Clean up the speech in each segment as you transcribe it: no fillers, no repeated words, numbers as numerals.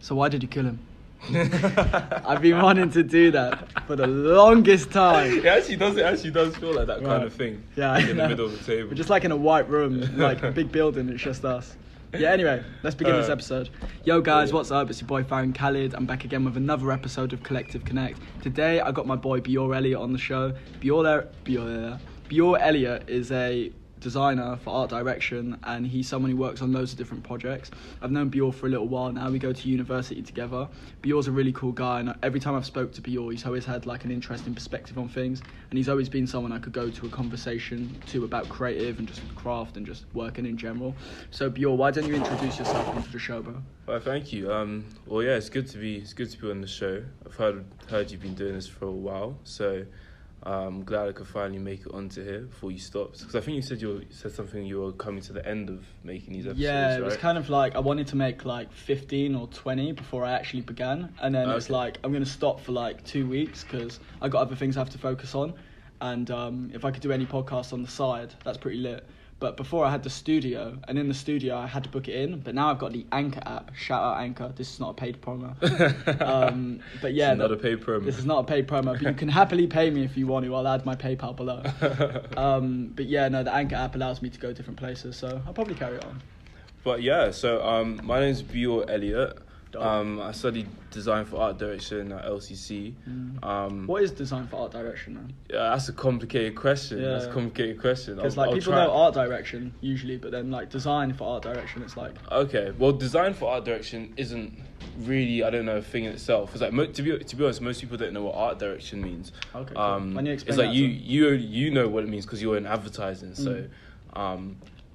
So why did you kill him? I've been wanting to do that for the longest time. It actually does feel like that kind of thing. Yeah, in the middle of the table. We're just like in a white room, like a big building. It's just us. Yeah. Anyway, let's begin this episode. Yo guys, what's up? It's your boy Farron Khalid. I'm back again with another episode of Collective Connect. Today I got my boy Bior Elliot on the show. Bior Elliot is a designer for art direction, and he's someone who works on loads of different projects. I've known Bior for a little while now. We go to university together. Bior's a really cool guy, and every time I've spoke to Bior, he's always had like an interesting perspective on things, and he's always been someone I could go to a conversation to about creative and just craft and just working in general. So Bior, why don't you introduce yourself onto the show, bro? Well, thank you. Well, yeah, it's good to be on the show. I've heard you've been doing this for a while, so I'm glad I could finally make it onto here before you stopped. Because I think you said something, you were coming to the end of making these episodes, Yeah, it right? was kind of like I wanted to make like 15 or 20 before I actually began. And then it's like, I'm going to stop for like 2 weeks because I got other things I have to focus on. And if I could do any podcasts on the side, that's pretty lit. But before I had the studio, and in the studio I had to book it in. But now I've got the Anchor app. Shout out Anchor. This is not a paid promo. But yeah, not a paid promo. This is not a paid promo. But you can happily pay me if you want to. I'll add my PayPal below. But yeah, no, the Anchor app allows me to go different places. So I'll probably carry on. But yeah, so my name's Bior Elliot. I studied design for art direction at LCC. What is design for art direction, man? Yeah, that's a complicated question. Yeah. That's a complicated question. Because like people know art direction usually, but then like design for art direction, it's like... Okay, well, design for art direction isn't really, I don't know, a thing in itself. It's like to be honest, most people don't know what art direction means. Okay, cool. When you explain it's like that you know what it means because you're in advertising. So,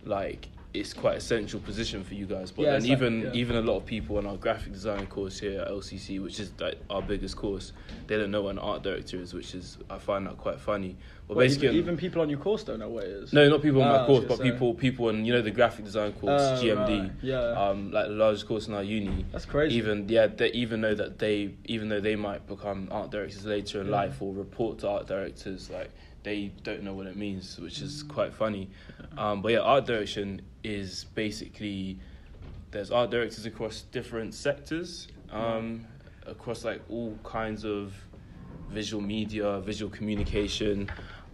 like, it's quite an essential position for you guys. But Yeah, then even a lot of people on our graphic design course here at LCC, which is like our biggest course, they don't know what an art director is, which is, I find that quite funny. But basically, even people on your course don't know what it is. No, not people on my course, but people on, the graphic design course, GMD, right. Yeah. like the largest course in our uni. That's crazy. Even though they might become art directors later in life or report to art directors, like they don't know what it means, which is quite funny. But yeah, art direction is basically, there's art directors across different sectors, across like all kinds of visual media, visual communication,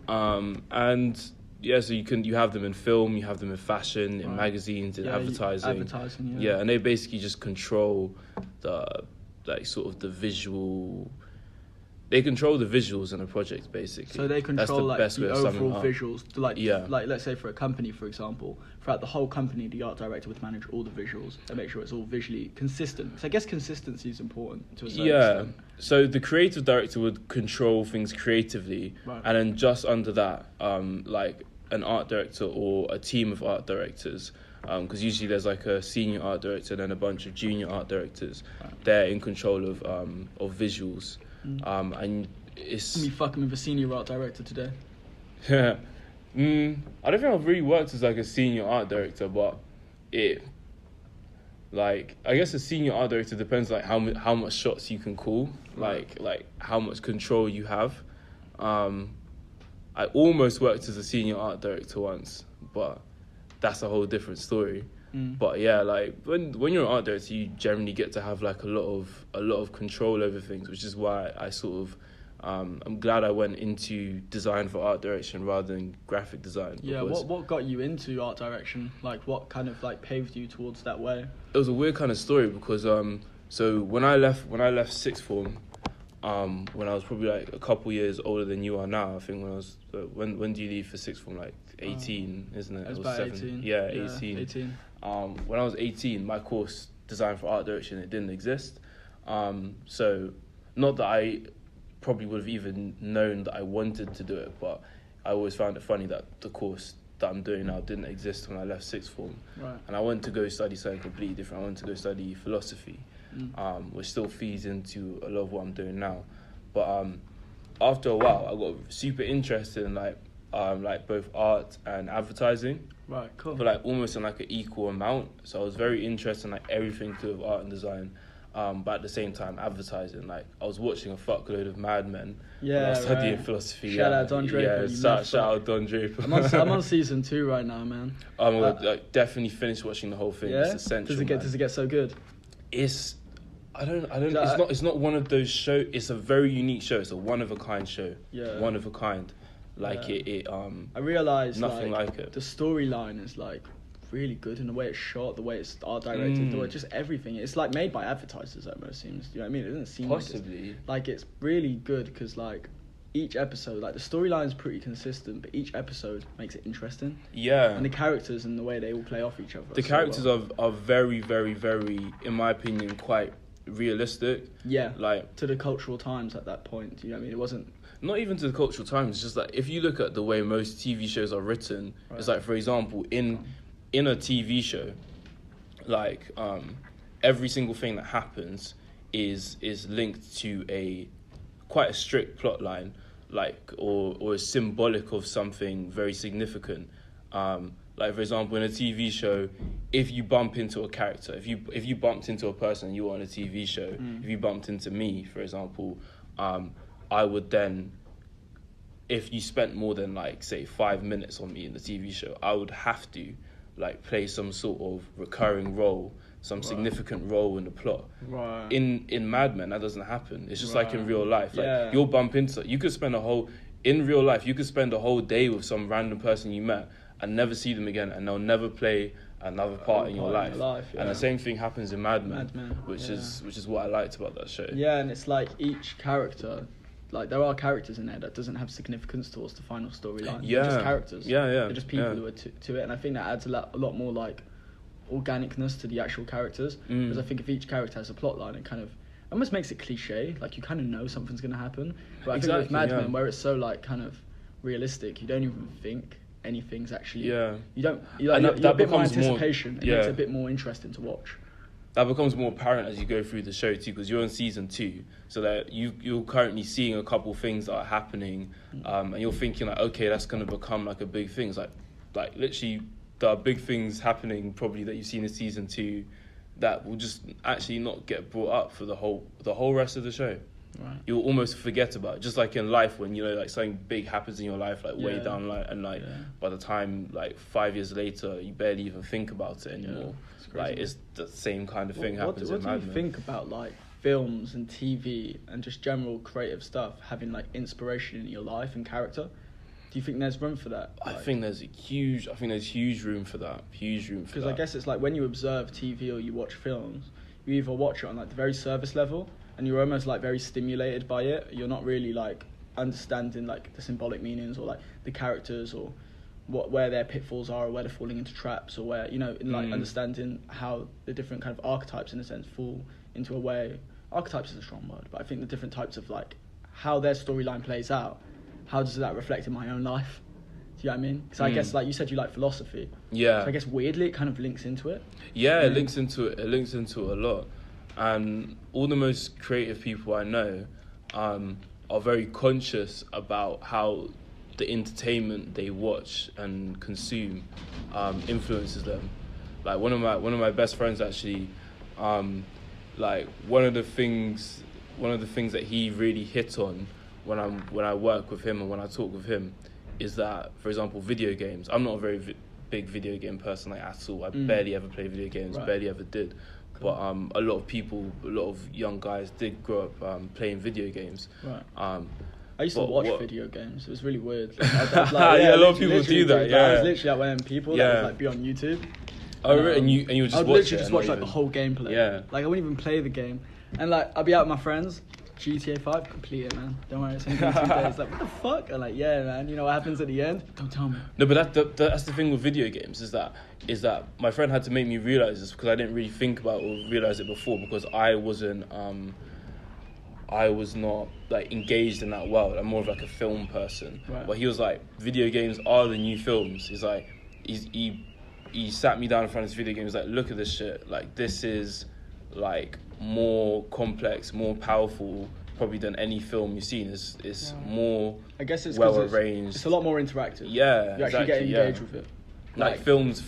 and yeah, so you have them in film, you have them in fashion, in magazines, in advertising. Yeah, and they basically just control the sort of the visual. They control the visuals in a project, basically. So they control That's the overall visuals. Like let's say for a company, for example, throughout the whole company, the art director would manage all the visuals and make sure it's all visually consistent. So I guess consistency is important to a certain extent. So the creative director would control things creatively, and then just under that, like an art director or a team of art directors, because usually there's like a senior art director and then a bunch of junior art directors. They're in control of visuals. And it's me fucking with a senior art director today. Yeah. I don't think I've really worked as like a senior art director, but I guess a senior art director depends like how much shots you can call, like how much control you have. I almost worked as a senior art director once, but that's a whole different story. But yeah, like when you're an art director, you generally get to have like a lot of control over things, which is why I sort of I'm glad I went into design for art direction rather than graphic design. Yeah, what got you into art direction? Like what kind of like paved you towards that way? It was a weird kind of story because so when I left sixth form, when I was probably like a couple years older than you are now, I think when do you leave for sixth form? Like 18, isn't it? It was about 18. Yeah, 18. When I was 18, my course, Design for Art Direction, it didn't exist. So, not that I probably would have even known that I wanted to do it, but I always found it funny that the course that I'm doing now didn't exist when I left sixth form. Right. And I went to go study something completely different. I went to go study philosophy, which still feeds into a lot of what I'm doing now. But after a while, I got super interested in like both art and advertising. Right, cool. But like almost in like an equal amount. So I was very interested in like everything to do with art and design. But at the same time, advertising. Like I was watching a fuckload of Mad Men. Yeah, when I was studying philosophy. Shout out Don Draper. Yeah, shout out Don Draper. I'm on season 2 right now, man. Like definitely finished watching the whole thing. Yeah? It's essential. Does it get so good? It's I don't. It's not one of those shows. It's a very unique show. It's a one of a kind show. Yeah. One of a kind. Like I realised nothing like it. The storyline is like really good in the way it's shot, the way it's art directed, the way just everything. It's like made by advertisers almost seems. You know what I mean? It doesn't seem possibly like it's really good because like each episode, like the storyline is pretty consistent, but each episode makes it interesting. Yeah. And the characters and the way they all play off each other. The characters are very, very, very, in my opinion, quite realistic. Yeah. Like to the cultural times at that point. You know what I mean? It wasn't. Not even to the cultural times. It's just like if you look at the way most TV shows are written, it's like, for example, in a TV show, like every single thing that happens is linked to quite a strict plot line, like or is symbolic of something very significant. Like for example, in a TV show, if you bump into a character, if you bumped into a person you were on a TV show, if you bumped into me, for example, I would then, if you spent more than like say 5 minutes on me in the TV show, I would have to like play some sort of recurring role, some significant role in the plot. Right. In Mad Men, that doesn't happen. It's just like in real life. Like you'll bump into, you could spend in real life, you could spend a whole day with some random person you met and never see them again, and they'll never play another part in your life. And the same thing happens in Mad Men, which is what I liked about that show. Yeah, and it's like each character, like there are characters in there that doesn't have significance towards the final storyline. Yeah. They're just characters. Yeah. They're just people who are to it, and I think that adds a lot more like organicness to the actual characters. Because I think if each character has a plot line, it kind of almost makes it cliche. Like you kind of know something's going to happen. But I think with Mad Men, where it's so like kind of realistic, you don't even think anything's actually. Yeah. You're a bit more anticipation. It makes it a bit more interesting to watch. That becomes more apparent as you go through the show too, because you're in season 2, so that you're currently seeing a couple things that are happening, and you're thinking like, okay, that's going to become like a big thing. It's like literally there are big things happening probably that you've seen in season 2 that will just actually not get brought up for the whole rest of the show. Right. You'll almost forget about it. Just like in life, when you know like something big happens in your life, like way down line, and like by the time like 5 years later, you barely even think about it anymore. Like it's the same kind of thing happens in Mad Men. What do you think about like films and TV and just general creative stuff having like inspiration in your life and character? Do you think there's room for that? I think there's huge room for that. Because I guess it's like when you observe TV or you watch films, you either watch it on like the very surface level and you're almost like very stimulated by it. You're not really like understanding like the symbolic meanings or like the characters or where their pitfalls are or where they're falling into traps or where, you know, in like understanding how the different kind of archetypes in a sense fall into a way. Archetypes is a strong word, but I think the different types of like how their storyline plays out, how does that reflect in my own life? Do you know what I mean? Because I guess like you said you like philosophy. Yeah. So I guess weirdly it kind of links into it. Yeah, it links into it. It links into it a lot. And all the most creative people I know are very conscious about how the entertainment they watch and consume influences them. Like one of my best friends actually, like one of the things that he really hit on when I work with him and when I talk with him is that, for example, video games. I'm not a very big video game person like at all. I barely ever play video games, barely ever did. But a lot of young guys did grow up playing video games. Right. I used to watch video games. It was really weird. Like, a lot of people do that. Yeah, I was literally like one of them people that would like be on YouTube. Oh, really? And you would just watch it? I would literally just watch like the whole gameplay. Yeah. Like I wouldn't even play the game, and like I'd be out with my friends. GTA 5, complete it, man. Don't worry, it's only 2 days. Like, what the fuck? I'm like, yeah, man. You know what happens at the end? Don't tell me. No, but that's the thing with video games is that my friend had to make me realize this because I didn't really think about or realize it before because I was not like engaged in that world. I'm more of like a film person. Right. But he was like, video games are the new films. He's like, he sat me down in front of this video game. He's like, look at this shit. Like this is like more complex, more powerful probably than any film you've seen. It's more, I guess it's well arranged. It's a lot more interactive. Yeah, you actually get engaged with it. Like films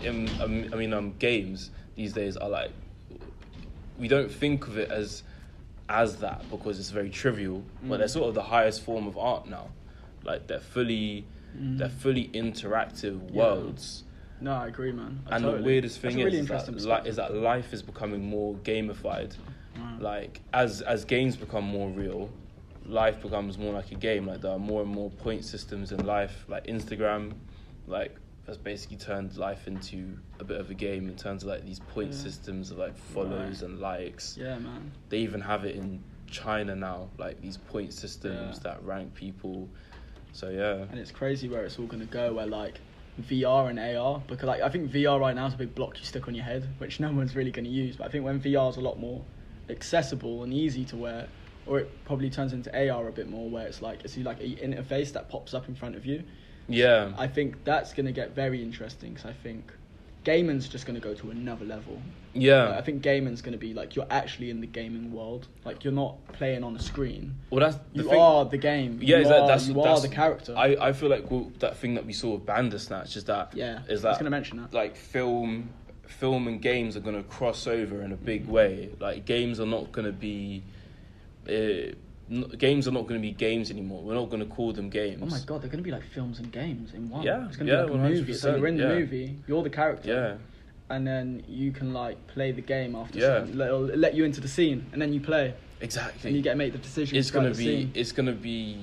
in games these days are like, we don't think of it as that because it's very trivial, but they're sort of the highest form of art now. Like they're fully interactive worlds, No, I agree, man. And the weirdest thing really is that life is becoming more gamified. Like as games become more real, life becomes more like a game. Like there are more and more point systems in life. Like Instagram, like has basically turned life into a bit of a game in terms of like these point systems of like follows and likes. Yeah, man. They even have it in China now, like these point systems that rank people. So yeah. And it's crazy where it's all gonna go. Where like VR and AR, because like I think VR right now is a big block you stick on your head, which no one's really gonna use. But I think when VR is a lot more accessible and easy to wear, or it probably turns into AR a bit more, where it's like an interface that pops up in front of you. Yeah. I think that's going to get very interesting, because I think gaming's just going to go to another level. Yeah. I think gaming's going to be like, you're actually in the gaming world. Like, you're not playing on a screen. Well, that's the you thing. are the game. Yeah, you are the character. I feel like that thing that we saw with Bandersnatch is that... Yeah, is that, I was going to mention that. Like, film and games are going to cross over in a big way. Like, games are not going to be... games are not going to be games anymore. We're not going to call them games. Oh my god, they're going to be like films and games in one. Yeah, it's going to be like a movie. So you're in the 100%, movie, you're the character. Yeah. And then you can like play the game after. Yeah. It'll let you into the scene, and then you play. Exactly. And you get to make the decisions. It's gonna be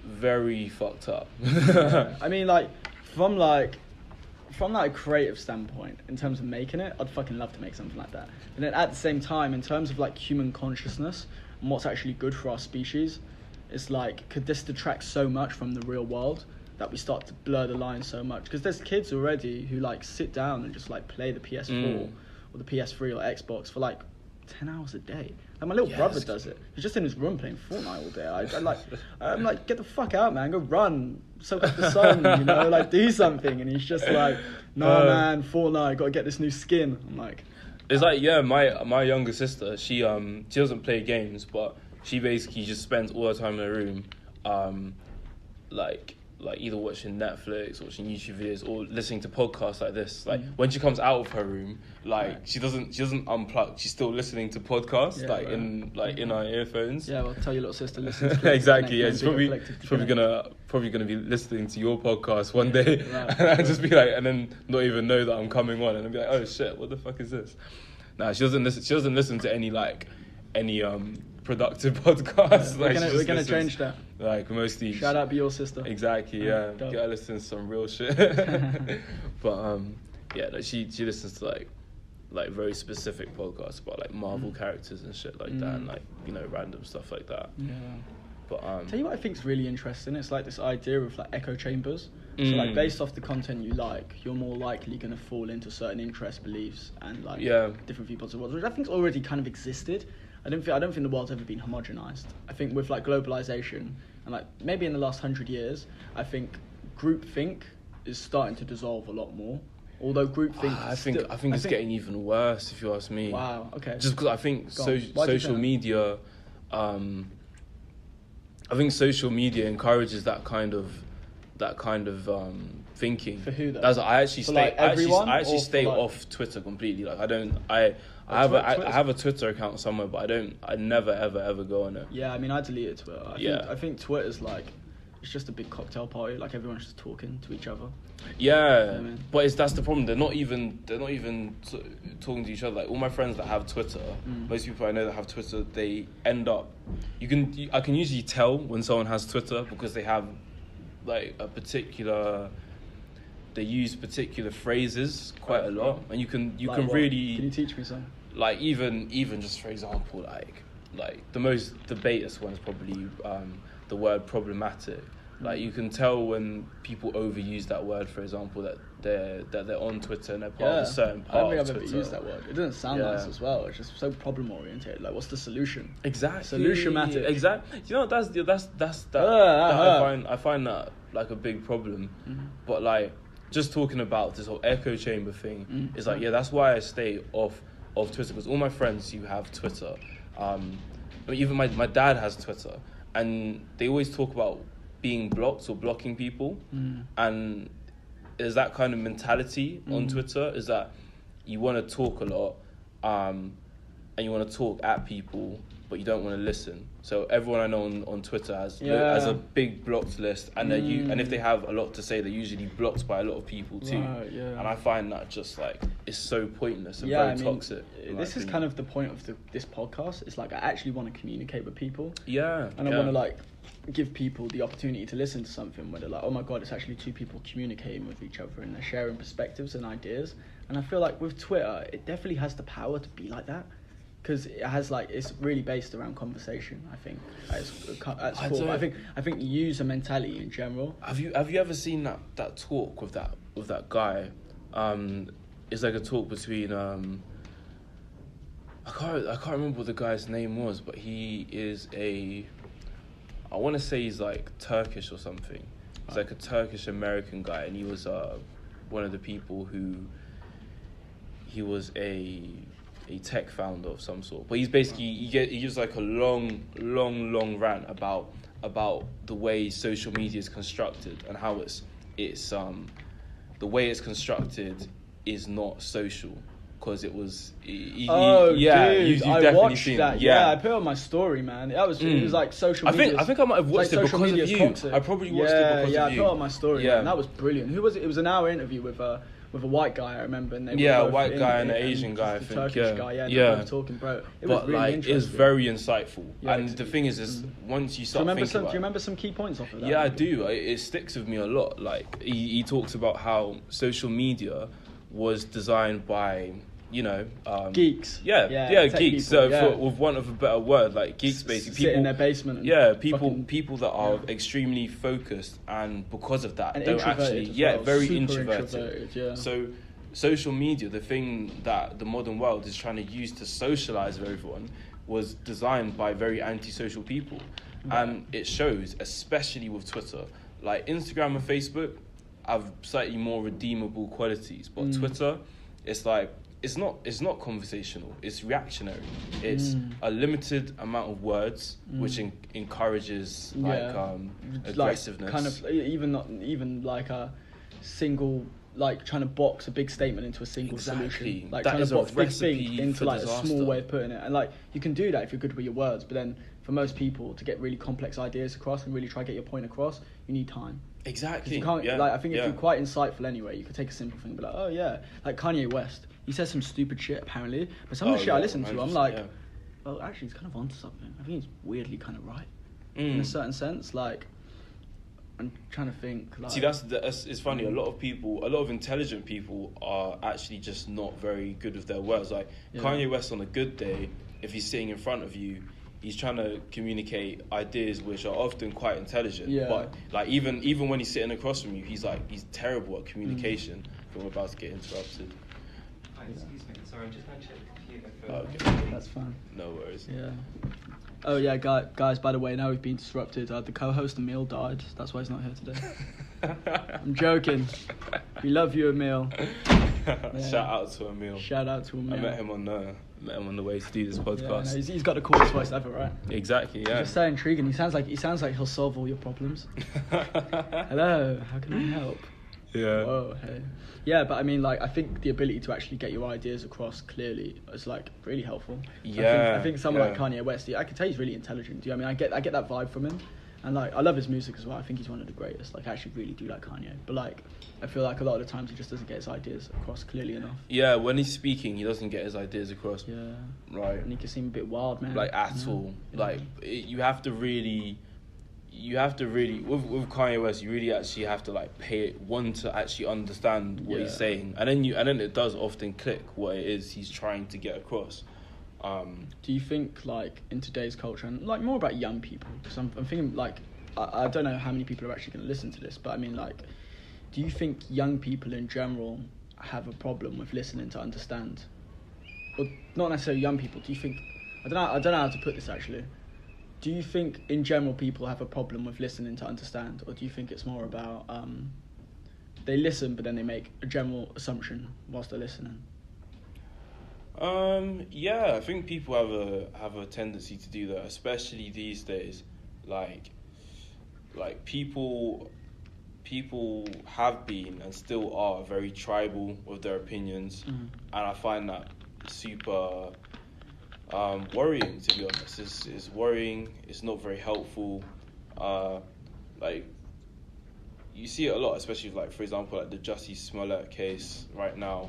very fucked up. I mean, like from a creative standpoint, in terms of making it, I'd fucking love to make something like that. And then at the same time, in terms of like human consciousness and what's actually good for our species, it's like, could this detract so much from the real world that we start to blur the line so much? Because there's kids already who like sit down and just like play the PS4 or the PS3 or Xbox for like 10 hours a day. Like my little brother does it. He's just in his room playing Fortnite all day. I'm like, get the fuck out, man. Go run, soak up the sun, you know, like do something. And he's just like, no, man, Fortnite, got to get this new skin. I'm like, it's like, yeah, my younger sister, she doesn't play games, but she basically just spends all her time in her room, like either watching Netflix, watching YouTube videos, or listening to podcasts like this. Like when she comes out of her room, like she doesn't unplug. She's still listening to podcasts, in her earphones. Yeah, well, tell your little sister listen to exactly. Yeah, she's probably gonna be listening to your podcast one day, and just be like, and then not even know that I'm coming on, and then be like, oh shit, what the fuck is this? Nah, she doesn't listen to any productive podcasts. Yeah, we're gonna change that. Like mostly. Shout out Bior Sister. Exactly. Yeah. Gotta listen to some real shit. But she listens to like very specific podcasts about like Marvel characters and shit like that, and like, you know, random stuff like that. Yeah. But tell you what I think's really interesting. It's like this idea of like echo chambers. So like based off the content you like, you're more likely gonna fall into certain interests, beliefs, and like different viewpoints of the world, which I think's already kind of existed. I don't think the world's ever been homogenized. I think with like globalization and like maybe in the last 100 years, I think groupthink is starting to dissolve a lot more. Although groupthink, I think it's getting even worse, if you ask me. Wow. Okay. Just because I think social media, social media encourages that kind of thinking. For who though? I actually stay off Twitter completely. Like I have a Twitter account somewhere, but I never ever go on it. Yeah, I mean, I deleted Twitter. I think Twitter's like, it's just a big cocktail party. Like everyone's just talking to each other. Yeah, you know, but that's the problem. They're not even talking to each other. Like all my friends that have Twitter, most people I know that have Twitter, they end up. I can usually tell when someone has Twitter because they have like they use particular phrases quite a lot, and you can really. Can you teach me some? Like even just for example, like the most debatous one is probably the word problematic. Like you can tell when people overuse that word, for example, that they're on Twitter and they're part of a certain part of Twitter. I don't think I've ever used that word. It doesn't sound nice as well. It's just so problem oriented. Like, what's the solution? Exactly. Solution-matic. Exactly. You know, I find that like a big problem. But like just talking about this whole echo chamber thing is like, that's why I stay off Twitter, because all my friends who have Twitter, even my dad has Twitter, and they always talk about being blocked or blocking people, and there's that kind of mentality on Twitter, is that you want to talk a lot, and you want to talk at people, but you don't want to listen. So everyone I know on Twitter has a big blocked list, and and if they have a lot to say, they're usually blocked by a lot of people too. Right, yeah. And I find that just like it's so pointless and very toxic. This is kind of the point of this podcast. It's like I actually want to communicate with people. Yeah. And I want to like give people the opportunity to listen to something where they're like, oh my god, it's actually two people communicating with each other and they're sharing perspectives and ideas. And I feel like with Twitter, it definitely has the power to be like that. Because it has like it's really based around conversation. I think at its core. I think user mentality in general. Have you ever seen that talk with that guy? It's like a talk between I can't remember what the guy's name was, but he is I want to say he's like Turkish or something. He's like a Turkish American guy, and he was one of the people who he was a tech founder of some sort. But he's basically he gives like a long rant about the way social media is constructed and how it's the way it's constructed is not social. Because it was, dude, you've I definitely watched seen that. it. Yeah, I put it on my story, man. It was like social media. I think I might have watched it because of you. Toxic. I probably watched it because of you. Yeah, I put it on my story. Yeah, man. That was brilliant. Who was it? It was an hour interview with a white guy. I remember. And they a white guy and an Asian guy. I think. Turkish guy. Yeah, they were talking, bro. It was really interesting. It was very insightful. Yeah, and the thing is once you start thinking about it. Do you remember some key points off of that? Yeah, I do. It sticks with me a lot. Like he talks about how social media was designed by geeks. Yeah, geeks. People, with want of a better word, like geeks, basically sit people in their basement. And people that are extremely focused, and because of that, and don't actually. Very introverted. Yeah. So, social media, the thing that the modern world is trying to use to socialize with everyone, was designed by very antisocial people, and it shows, especially with Twitter. Like Instagram and Facebook have slightly more redeemable qualities, but Twitter, it's like. It's not conversational. It's reactionary. It's a limited amount of words, which encourages aggressiveness. Like kind of even like a single, like trying to box a big statement into a single solution. Like that trying to box big thing into like disaster. A small way of putting it. And like you can do that if you're good with your words, but then for most people to get really complex ideas across and really try to get your point across, you need time. Exactly. You can't, I think if you're quite insightful anyway, you could take a simple thing and be like, oh yeah, like Kanye West. He says some stupid shit apparently, but some of the shit I listen to, I'm like, well, actually, he's kind of onto something. I think he's weirdly kind of right in a certain sense. Like, I'm trying to think. Like, see, that's it's funny. A lot of intelligent people are actually just not very good with their words. Like Kanye West on a good day, if he's sitting in front of you, he's trying to communicate ideas which are often quite intelligent. Yeah. But like even when he's sitting across from you, he's terrible at communication. We're about to get interrupted. Excuse me, sorry, I'm just going to check the computer. Okay. That's fine. No worries. Yeah. Oh yeah, guys. By the way, now we've been disrupted. The co-host Emil died. That's why he's not here today. I'm joking. We love you, Emil. Yeah. Shout out to Emil. I met him on the way to do this podcast. Yeah, he's got the coolest voice ever, right? Exactly. Yeah. Just so intriguing. He sounds like he'll solve all your problems. Hello, how can I help? Yeah. Whoa, hey. Yeah, but I mean, like, I think the ability to actually get your ideas across clearly is like really helpful. Yeah. I think someone like Kanye West, I can tell he's really intelligent. Do you know what I mean? I get that vibe from him, and like I love his music as well. I think he's one of the greatest. Like, I actually really do like Kanye, but like I feel like a lot of the times he just doesn't get his ideas across clearly enough. Yeah, when he's speaking, he doesn't get his ideas across. Yeah. Right. And he can seem a bit wild, man. Like at all. Yeah. Like you have to really with Kanye West, you really actually have to like pay one to actually understand what he's saying, and then it does often click what it is he's trying to get across. Do you think like in today's culture, and like more about young people, because I'm thinking like I don't know how many people are actually going to listen to this, but I mean like, do you think young people in general have a problem with listening to understand, or not necessarily young people? Do you think I don't know how to put this actually. Do you think, in general, people have a problem with listening to understand, or do you think it's more about they listen, but then they make a general assumption whilst they're listening? Yeah, I think people have a tendency to do that, especially these days. Like people have been and still are very tribal with their opinions, and I find that super. worrying, to be honest. It's worrying. It's not very helpful. Like, you see it a lot, especially like, for example, like the Jussie Smollett case right now.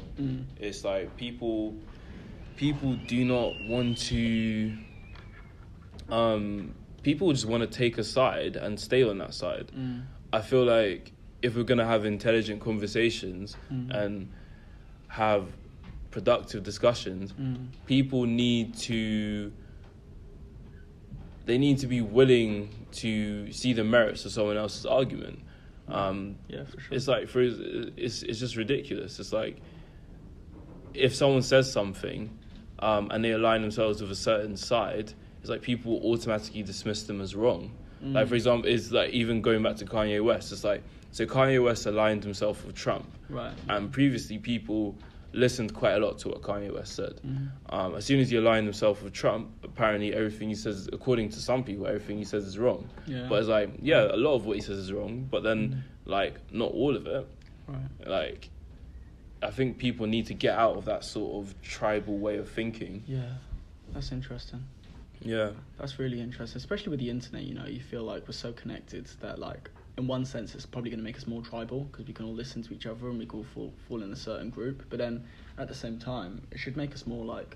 It's like people do not want to. People just want to take a side and stay on that side. I feel like if we're gonna have intelligent conversations and have productive discussions, people need to be willing to see the merits of someone else's argument. Yeah, for sure. It's like it's just ridiculous. It's like if someone says something and they align themselves with a certain side, it's like people automatically dismiss them as wrong. Like, for example, it's like even going back to Kanye West. It's like, so Kanye West aligned himself with Trump, right? And previously people listened quite a lot to what Kanye West said. As soon as he aligned himself with Trump, apparently everything he says, according to some people, everything he says is wrong. Yeah. But it's like, yeah, a lot of what he says is wrong, but then like not all of it. Right. Like, I think people need to get out of that sort of tribal way of thinking. Yeah, that's interesting. Yeah. That's really interesting, especially with the internet. You know, you feel like we're so connected that, like, in one sense, it's probably going to make us more tribal because we can all listen to each other and we can all fall in a certain group. But then, at the same time, it should make us more, like,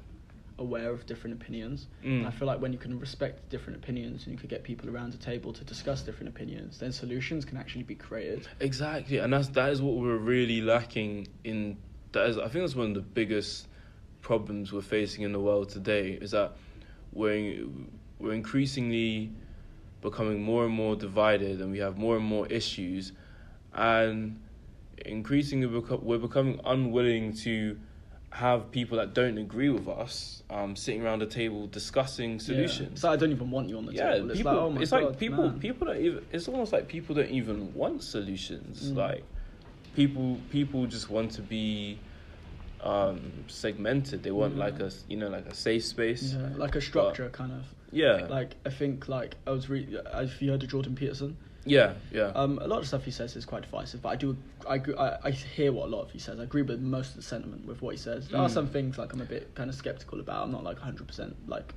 aware of different opinions. And I feel like when you can respect different opinions and you can get people around a table to discuss different opinions, then solutions can actually be created. Exactly, and that is what we're really lacking in. I think that's one of the biggest problems we're facing in the world today, is that we're increasingly becoming more and more divided, and we have more and more issues, and increasingly we're becoming unwilling to have people that don't agree with us sitting around a table discussing solutions. It's like, I don't even want you on the table. It's people, like, oh my God, people man. people don't even. It's almost like people don't even want solutions. Like people just want to be segmented. They want like a safe space, like a structure, kind of. Yeah. Like, I think, like, have you heard of Jordan Peterson? Yeah. A lot of stuff he says is quite divisive, but I hear what a lot of he says. I agree with most of the sentiment with what he says. There are some things, like, I'm a bit kind of skeptical about. I'm not, like, 100%, like,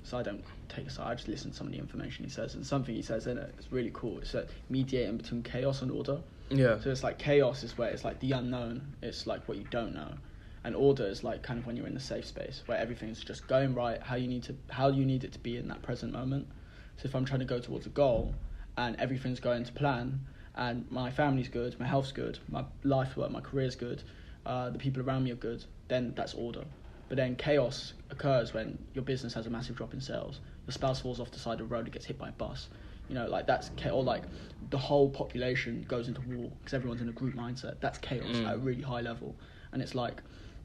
so I don't take a side. I just listen to some of the information he says, and something he says in it is really cool. It's that mediating between chaos and order. Yeah. So it's like chaos is where it's like the unknown. It's like what you don't know. And order is like kind of when you're in the safe space where everything's just going right, how you need it to be in that present moment. So if I'm trying to go towards a goal and everything's going to plan and my family's good, my health's good, my life work, my career's good, the people around me are good, then that's order. But then chaos occurs when your business has a massive drop in sales, your spouse falls off the side of the road and gets hit by a bus. You know, like that's or like the whole population goes into war because everyone's in a group mindset. That's chaos at a really high level. And it's like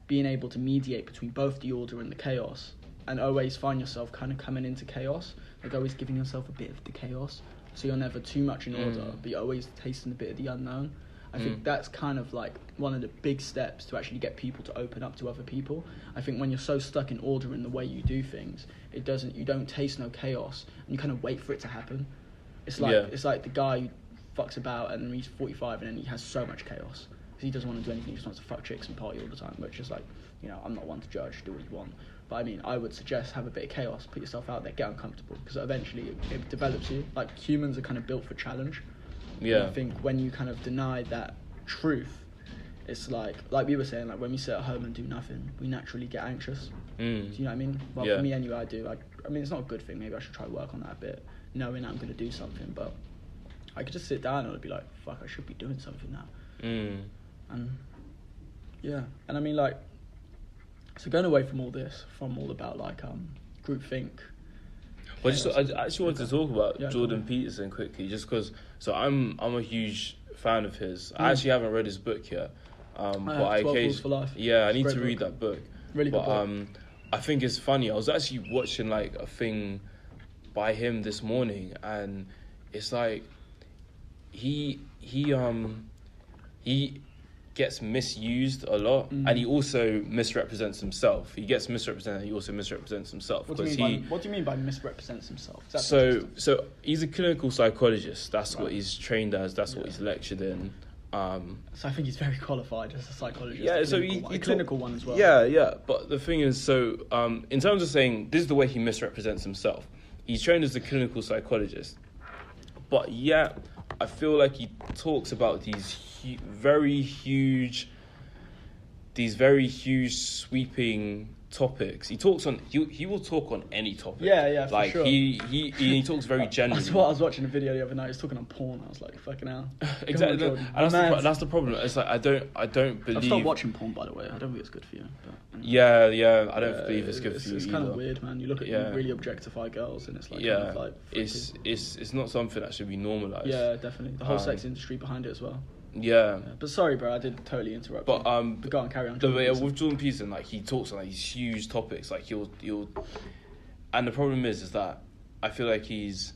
being able to mediate between both the order and the chaos, and always find yourself kind of coming into chaos, like always giving yourself a bit of the chaos, so you're never too much in order, but you're always tasting a bit of the unknown. I think that's kind of like one of the big steps to actually get people to open up to other people. I think when you're so stuck in order in the way you do things, you don't taste no chaos, and you kind of wait for it to happen. It's like the guy who fucks about and he's 45 and then he has so much chaos. He doesn't want to do anything, he just wants to fuck chicks and party all the time, which is like, you know, I'm not one to judge, do what you want. But I mean, I would suggest have a bit of chaos, put yourself out there, get uncomfortable, because eventually it develops you. Like, humans are kind of built for challenge. Yeah. And I think when you kind of deny that truth, it's like we were saying, like when we sit at home and do nothing, we naturally get anxious. Do you know what I mean? Well, for me anyway, I do. I mean, it's not a good thing, maybe I should try to work on that a bit, knowing I'm going to do something, but I could just sit down and I'd be like, fuck, I should be doing something now. And yeah, and I mean, like, so going away from all this, from all about like groupthink. Well, I actually wanted to talk about Jordan Peterson quickly, just because. So I'm a huge fan of his. I actually haven't read his book yet, but 12 Rules for Life. Yeah, I need to read that book. Really good book. I think it's funny. I was actually watching like a thing by him this morning, and it's like he gets misused a lot, and he also misrepresents himself. He gets misrepresented, he also misrepresents himself. What do you mean by misrepresents himself? So he's a clinical psychologist. That's what he's trained as. That's what he's lectured in. So I think he's very qualified as a psychologist. Yeah, so a clinical one as well. Yeah. But the thing is, so in terms of saying this is the way he misrepresents himself, he's trained as a clinical psychologist, but yet I feel like he talks about these very huge, sweeping topics. He will talk on any topic. Yeah, for like sure. he talks very generally. I was watching a video the other night. He was talking on porn. I was like, fucking hell. Exactly, and that's the problem. It's like I don't believe. I've stopped watching porn, by the way. I don't think it's good for you. But, yeah, I don't believe it's good for you. It's kind of weird, man. You look at you really objectify girls, and it's like kind of like it's not something that should be normalized. Yeah, definitely. The whole sex industry behind it as well. Yeah. But sorry, bro, I did totally interrupt. But go on, carry on. With Jordan Peterson, like he talks on like these huge topics, like he'll, and the problem is that I feel like he's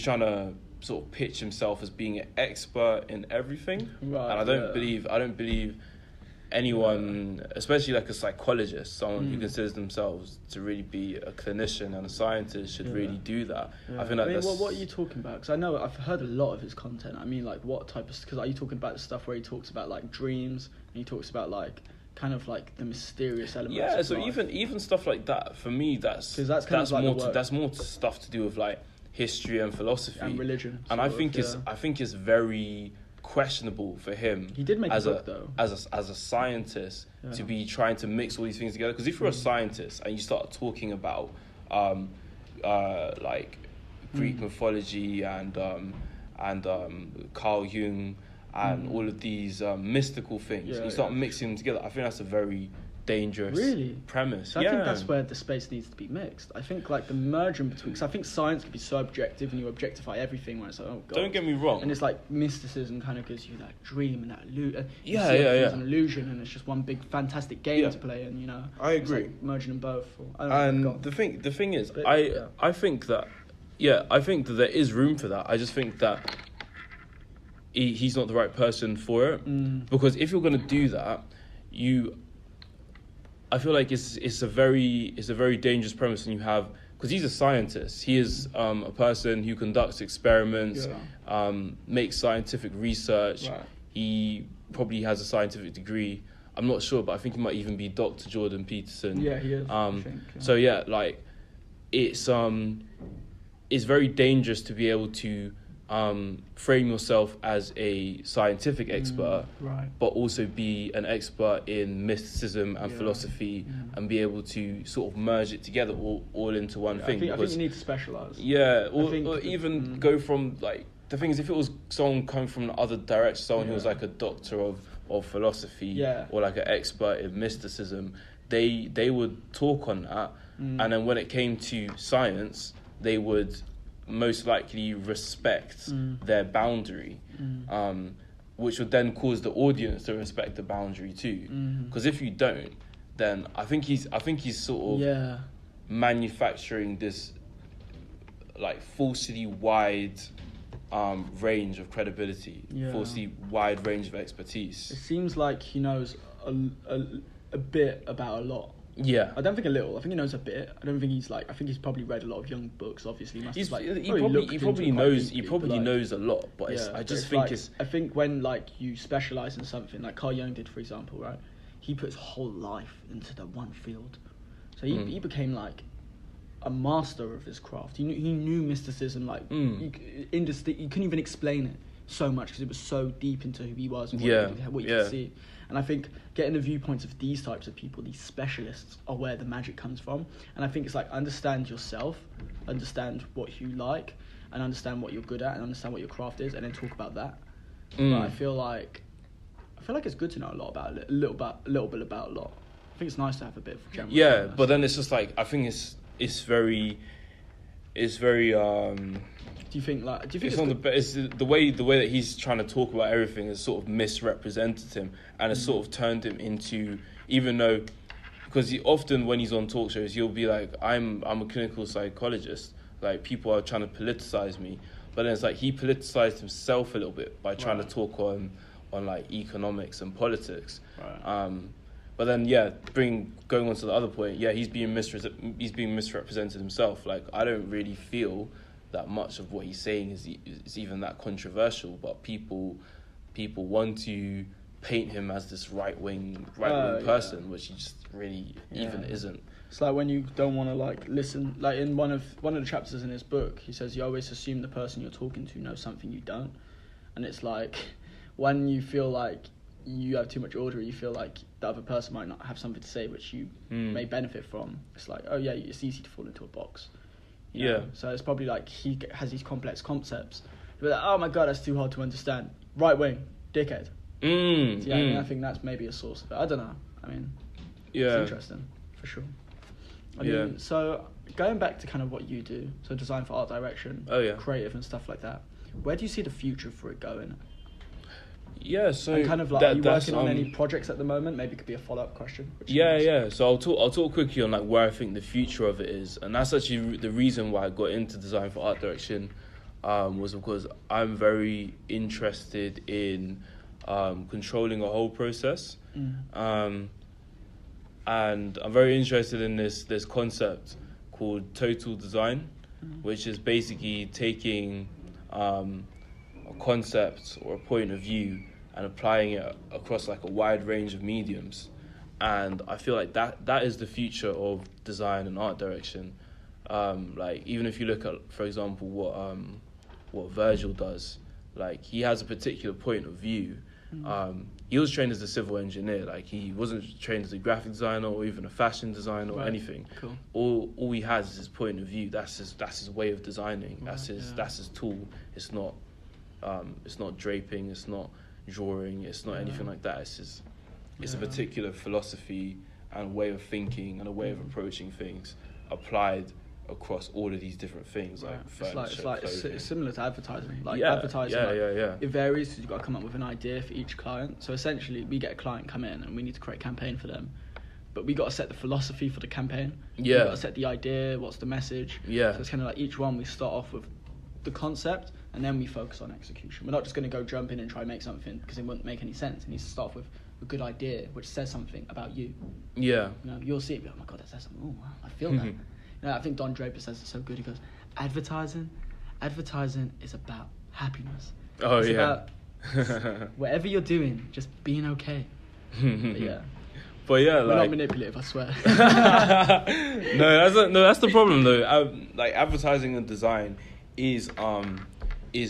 trying to sort of pitch himself as being an expert in everything, right? And I don't believe anyone, especially like a psychologist, someone who considers themselves to really be a clinician and a scientist, should really do that. Yeah. I think like what are you talking about? Because I know I've heard a lot of his content. I mean, like what type of? Because are you talking about the stuff where he talks about like dreams and he talks about like kind of like the mysterious elements? Yeah, of so life? even stuff like that for me, that's more stuff to do with like history and philosophy and religion. And I think it's very questionable for him. He did make a book though. As a scientist to be trying to mix all these things together. Because if you're a scientist and you start talking about like Greek mythology and Carl Jung and all of these mystical things, you start mixing them together. I think that's a very dangerous premise. So I think that's where the space needs to be mixed. I think like the merging between, because I think science can be so objective and you objectify everything where it's like, oh god. Don't get me wrong. And it's like mysticism kind of gives you that dream and that illusion. It's an illusion and it's just one big fantastic game to play, and I agree. It's like merging them both. The thing is, I think that there is room for that. I just think that he's not the right person for it, because if you're going to do that, I feel like it's a very dangerous premise when you have, because he's a scientist. He is a person who conducts experiments, makes scientific research. Right. He probably has a scientific degree. I'm not sure, but I think he might even be Dr. Jordan Peterson. Yeah, he is. I think, So yeah, like it's very dangerous to be able to frame yourself as a scientific expert, but also be an expert in mysticism and philosophy, and be able to sort of merge it together all into one thing. I think you need to specialise. Yeah, or even go from, like, the thing is, if it was someone coming from the other direction, someone who was like a doctor of philosophy, or like an expert in mysticism, they would talk on that, and then when it came to science, they would most likely respect their boundary, which would then cause the audience to respect the boundary too. Because if you don't, then I think he's sort of manufacturing this like falsely wide range of credibility, falsely wide range of expertise. It seems like he knows a bit about a lot. Yeah, I don't think a little. I think he knows a bit. I don't think he's like. I think he's probably read a lot of young books. Obviously, he probably knows a lot. But I think when like you specialize in something, like Carl Jung did, for example, right? He put his whole life into the one field, so he became like a master of his craft. He knew mysticism like you couldn't even explain it so much because it was so deep into who he was and what you could see. And I think getting the viewpoints of these types of people, these specialists, are where the magic comes from. And I think it's like, understand yourself, understand what you like, and understand what you're good at, and understand what your craft is, and then talk about that. But I feel like it's good to know a lot about it, a little bit about a lot. I think it's nice to have a bit of general awareness. But then it's just like, I think it's very Do you think it's the way that he's trying to talk about everything has sort of misrepresented him, and has sort of turned him into, even though, because he often, when he's on talk shows, he'll be like, I'm a clinical psychologist, like people are trying to politicize me, but then it's like he politicized himself a little bit by trying to talk on like economics and politics. But then going on to the other point, he's being misrepresented himself. Like, I don't really feel that much of what he's saying is even that controversial, but people people want to paint him as this right wing person, which he just really even isn't. It's like when you don't want to like listen. Like in one of the chapters in his book, he says you always assume the person you're talking to knows something you don't, and it's like when you feel like you have too much order, you feel like the other person might not have something to say which you may benefit from. It's like, oh yeah, it's easy to fall into a box. You know? So it's probably like he has these complex concepts. You're like, oh my god, that's too hard to understand. Right wing, dickhead. I mean, I think that's maybe a source of it. I don't know. I mean, it's interesting for sure. I mean, so going back to kind of what you do, so design for art direction, creative and stuff like that. Where do you see the future for it going? Yeah, so and kind of like, are you working on any projects at the moment? Maybe it could be a follow-up question. So I'll talk quickly on like where I think the future of it is, and that's actually the reason why I got into design for art direction, was because I'm very interested in controlling a whole process, and I'm very interested in this concept called total design, which is basically taking a concept or a point of view and applying it across like a wide range of mediums. And I feel like that is the future of design and art direction. Like even if you look at, for example, what Virgil does, like he has a particular point of view. He was trained as a civil engineer. Like he wasn't trained as a graphic designer or even a fashion designer or anything. Cool. All he has is his point of view. That's his way of designing. That's his tool. It's not draping. It's not drawing. It's not anything like that. It's a particular philosophy and way of thinking and a way of approaching things applied across all of these different things, like furniture, it's similar to advertising. Advertising, it varies because you've got to come up with an idea for each client. So essentially, we get a client come in and we need to create a campaign for them, but we got to set the philosophy for the campaign. We got to set the idea. What's the message? So it's kind of like each one we start off with the concept and then we focus on execution. We're not just going to go jump in and try and make something because it wouldn't make any sense. It needs to start off with a good idea which says something about you. You know, you'll see it. Be like, oh my god, that says something. Oh wow, I feel that. You know, I think Don Draper says it so good. He goes, advertising is about happiness. It's about whatever you're doing, just being okay. But we're not manipulative, I swear. That's the problem though. Like advertising and design is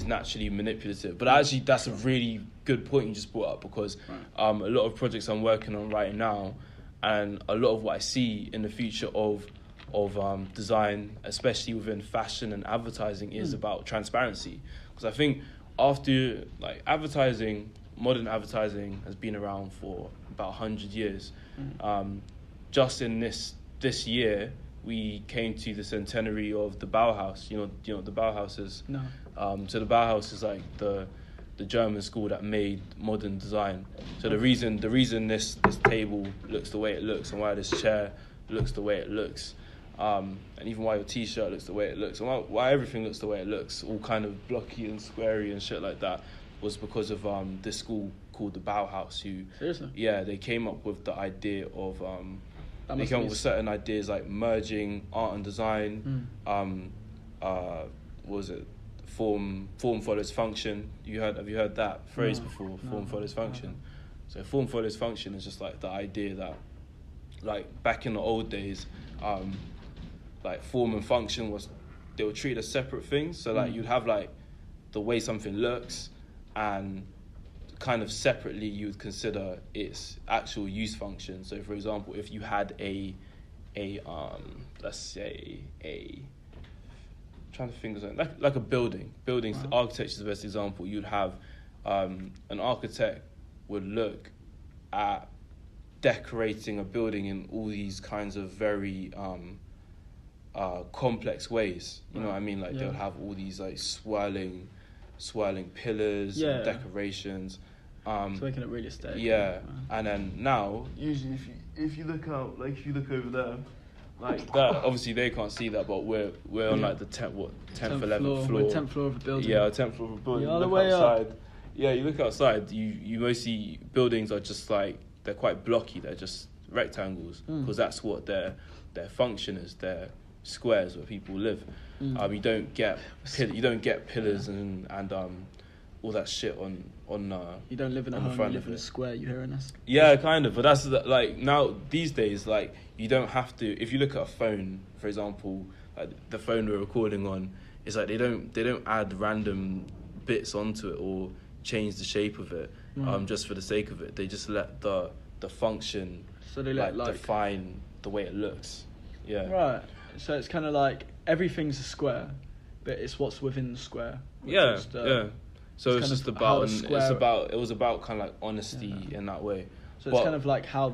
naturally manipulative. But actually, that's a really good point you just brought up, because a lot of projects I'm working on right now, and a lot of what I see in the future of design, especially within fashion and advertising, is about transparency. Because I think after like modern advertising has been around for about 100 years. Just in this year, we came to the centenary of the Bauhaus. You know what the Bauhaus is? No. So the Bauhaus is like the German school that made modern design. So the reason this table looks the way it looks, and why this chair looks the way it looks, and even why your T-shirt looks the way it looks, and why everything looks the way it looks, all kind of blocky and squarey and shit like that, was because of this school called the Bauhaus. Seriously? Yeah, they came up with the idea of they came up with certain ideas like merging art and design. What was it? Form follows function. Have you heard that phrase before? Form follows function. So form follows function is just like the idea that, like back in the old days, like form and function they were treated as separate things. So like you'd have like the way something looks, and kind of separately you would consider its actual use function. So for example, if you had a let's say trying to think of something like a building. Buildings, architecture is the best example. You'd have an architect would look at decorating a building in all these kinds of very complex ways. You know what I mean? Like they'll have all these like swirling pillars and decorations. So making it really aesthetic. And then now, usually if you look out, like if you look over there, like that, obviously they can't see that, but we're on like the 10th, 11th floor. We're 10th floor of a building. Yeah, 10th floor of a building. You look outside. Yeah, you look outside. You mostly buildings are just like, they're quite blocky. They're just rectangles, because that's what their function is. They're squares where people live. You don't get pillars and all that shit on You don't live in a on the home, you front live of in a it. square, you hearing us? Yeah, kind of. But that's like now these days, like you don't have to. If you look at a phone, for example, like the phone we're recording on, it's like they don't add random bits onto it or change the shape of it, just for the sake of it. They just let the function So they let like define the way it looks. Yeah. Right. So it's kind of like everything's a square, but it's what's within the square. Yeah. Is Yeah. So it's just about it was about kind of like honesty in that way. So it's kind of like how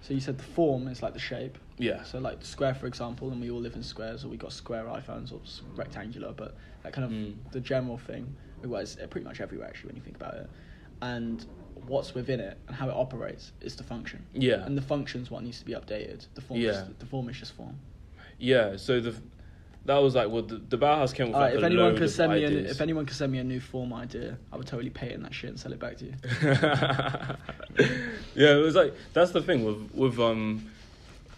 so you said the form is like the shape. Yeah. So like the square, for example, and we all live in squares, or we got square iPhones or rectangular, but that kind of the general thing. Well, it's pretty much everywhere actually when you think about it. And what's within it and how it operates is the function. Yeah. And the function's what needs to be updated. The form is just form. Yeah. So that was like the Bauhaus came with like if a anyone load could of send me ideas. if anyone could send me a new form idea, I would totally pay in that shit and sell it back to you. Yeah, it was like that's the thing with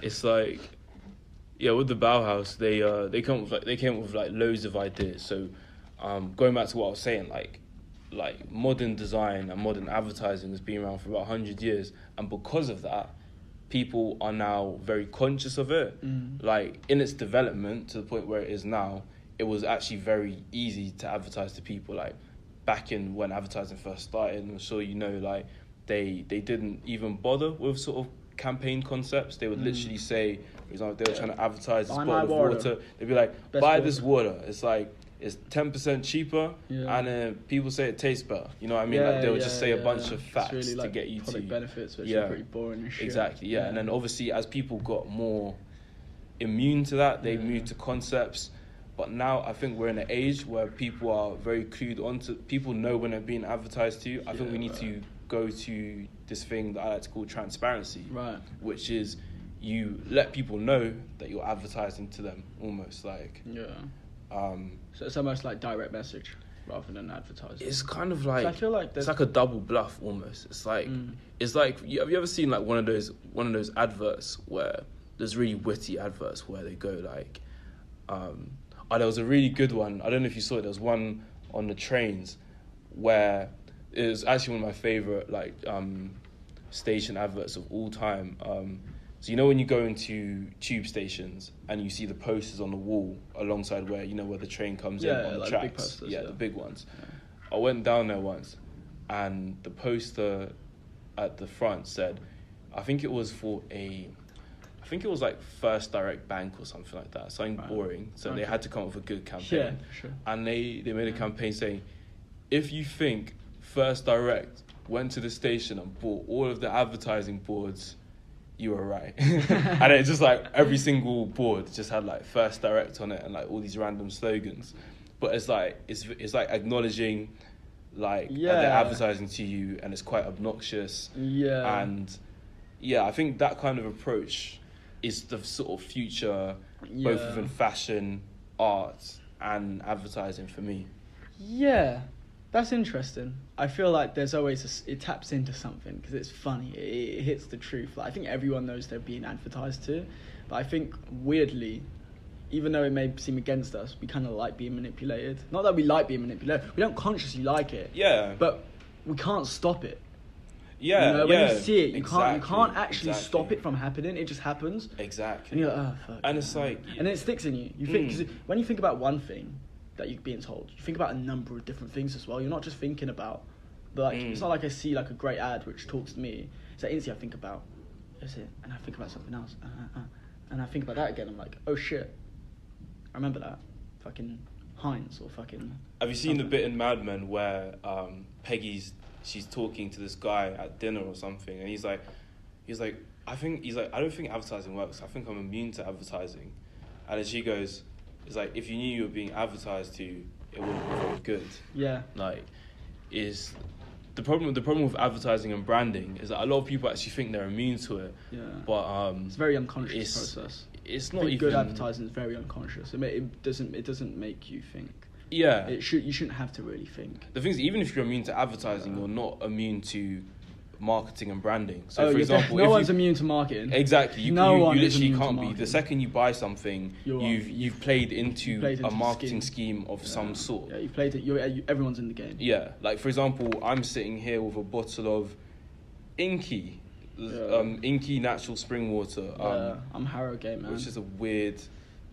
it's like with the Bauhaus they came up with like loads of ideas. So going back to what I was saying, like modern design and modern advertising has been around for about 100 years, and because of that, people are now very conscious of it. Like in its development to the point where it is now, it was actually very easy to advertise to people. Like back in when advertising first started, I'm sure you know, like they didn't even bother with sort of campaign concepts. They would literally say, for example, they were trying to advertise this bottle of water. They'd be like, buy this water. It's like it's 10% cheaper, and people say it tastes better. You know what I mean? Like they would just say a bunch of facts really like to get you to benefits, which are pretty boring and shit. Exactly, yeah. And then obviously as people got more immune to that, they moved to concepts. But now I think we're in an age where people are very clued onto. People know when they're being advertised to. I think we need to go to this thing that I like to call transparency, right? Which is you let people know that you're advertising to them, almost like. Yeah. So it's almost like direct message rather than advertising. It's kind of like I feel like it's like a double bluff almost. It's like have you ever seen like one of those adverts where there's really witty adverts where they go like, there was a really good one. I don't know if you saw it. There was one on the trains where it was actually one of my favorite like station adverts of all time. So you know when you go into tube stations and you see the posters on the wall alongside where the train comes in on the like tracks, the big posters, the big ones. Yeah. I went down there once, and the poster at the front said, I think it was like First Direct Bank or something like that, something boring. So they had to come up with a good campaign. Yeah, sure. And they made a campaign saying, if you think First Direct went to the station and bought all of the advertising boards, you were right. And it's just like every single board just had like First Direct on it and like all these random slogans. But it's like acknowledging like that they're advertising to you, and it's quite obnoxious. Yeah. And I think that kind of approach is the sort of future both within fashion, art and advertising for me. Yeah. That's interesting. I feel like there's always it taps into something because it's funny. It hits the truth. Like I think everyone knows they're being advertised to, but I think weirdly, even though it may seem against us, we kind of like being manipulated. Not that we like being manipulated. We don't consciously like it. Yeah. But we can't stop it. Yeah. When you see it, you can't actually stop it from happening. It just happens. Exactly. And you're like, oh fuck. And it's like, and then it sticks in you. You think cause when you think about one thing that you're being told, you think about a number of different things as well. You're not just thinking about it's not like I see like a great ad which talks to me. It's like instantly I think about is it, and I think about something else, and I think about that again. I'm like, oh shit, I remember that fucking Heinz or fucking. Have you seen the bit in Mad Men where she's talking to this guy at dinner or something, and he's like I don't think advertising works. I think I'm immune to advertising, and then she goes, it's like if you knew you were being advertised to, it wouldn't be very good. Yeah. Like, is the problem with advertising and branding is that a lot of people actually think they're immune to it. Yeah. But it's a very unconscious process. It's not even good advertising is very unconscious. It doesn't make you think. Yeah. You shouldn't have to really think. The thing is, even if you're immune to advertising, you're not immune to marketing and branding. So, Oh, for example, no if one's you, immune to marketing. exactly, you one is literally immune to can't be. marketing. The second you buy something, you've played into played into a the marketing scheme of some sort. Yeah, you played it. Everyone's in the game. Yeah, like for example, I'm sitting here with a bottle of Inky, Inky natural spring water. I'm Harrow Game, man. Which is a weird.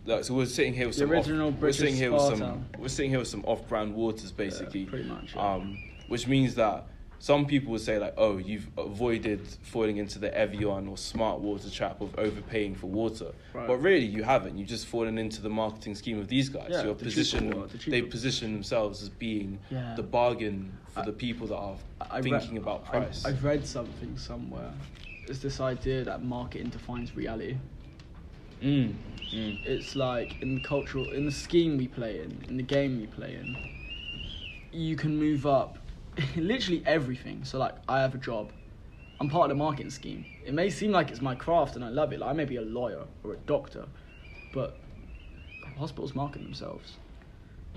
Like, so we're sitting here with The original British we're sitting here with some off-brand waters, basically. Yeah, pretty much. Yeah. Which means that some people would say like, oh, you've avoided falling into the Evian or Smart Water trap of overpaying for water. Right. But really, you haven't. You've just fallen into the marketing scheme of these guys. Yeah, You're they cheaper. position themselves as being the bargain for the people that are thinking about price. I've read something somewhere. It's this idea that marketing defines reality. It's like in the scheme we play in the game we play in, you can move up literally everything. So like, I have a job, I'm part of the marketing scheme. It may seem like it's my craft and I love it, like I may be a lawyer or a doctor, but hospitals market themselves.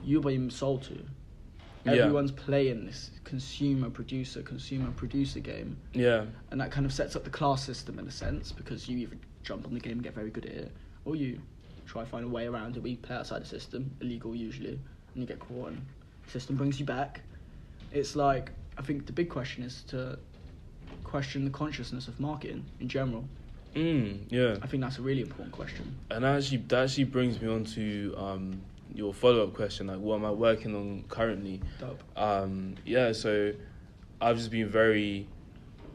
You're being sold to. Everyone's playing this consumer producer game. Yeah. And that kind of sets up the class system in a sense, because you either jump on the game and get very good at it, or you try to find a way around it. We play outside the system, illegal usually, and you get caught and the system brings you back. It's like, I think the big question is to question the consciousness of marketing in general. Yeah. I think that's a really important question. And that actually brings me on to your follow-up question, like what am I working on currently? Dope. So I've just been very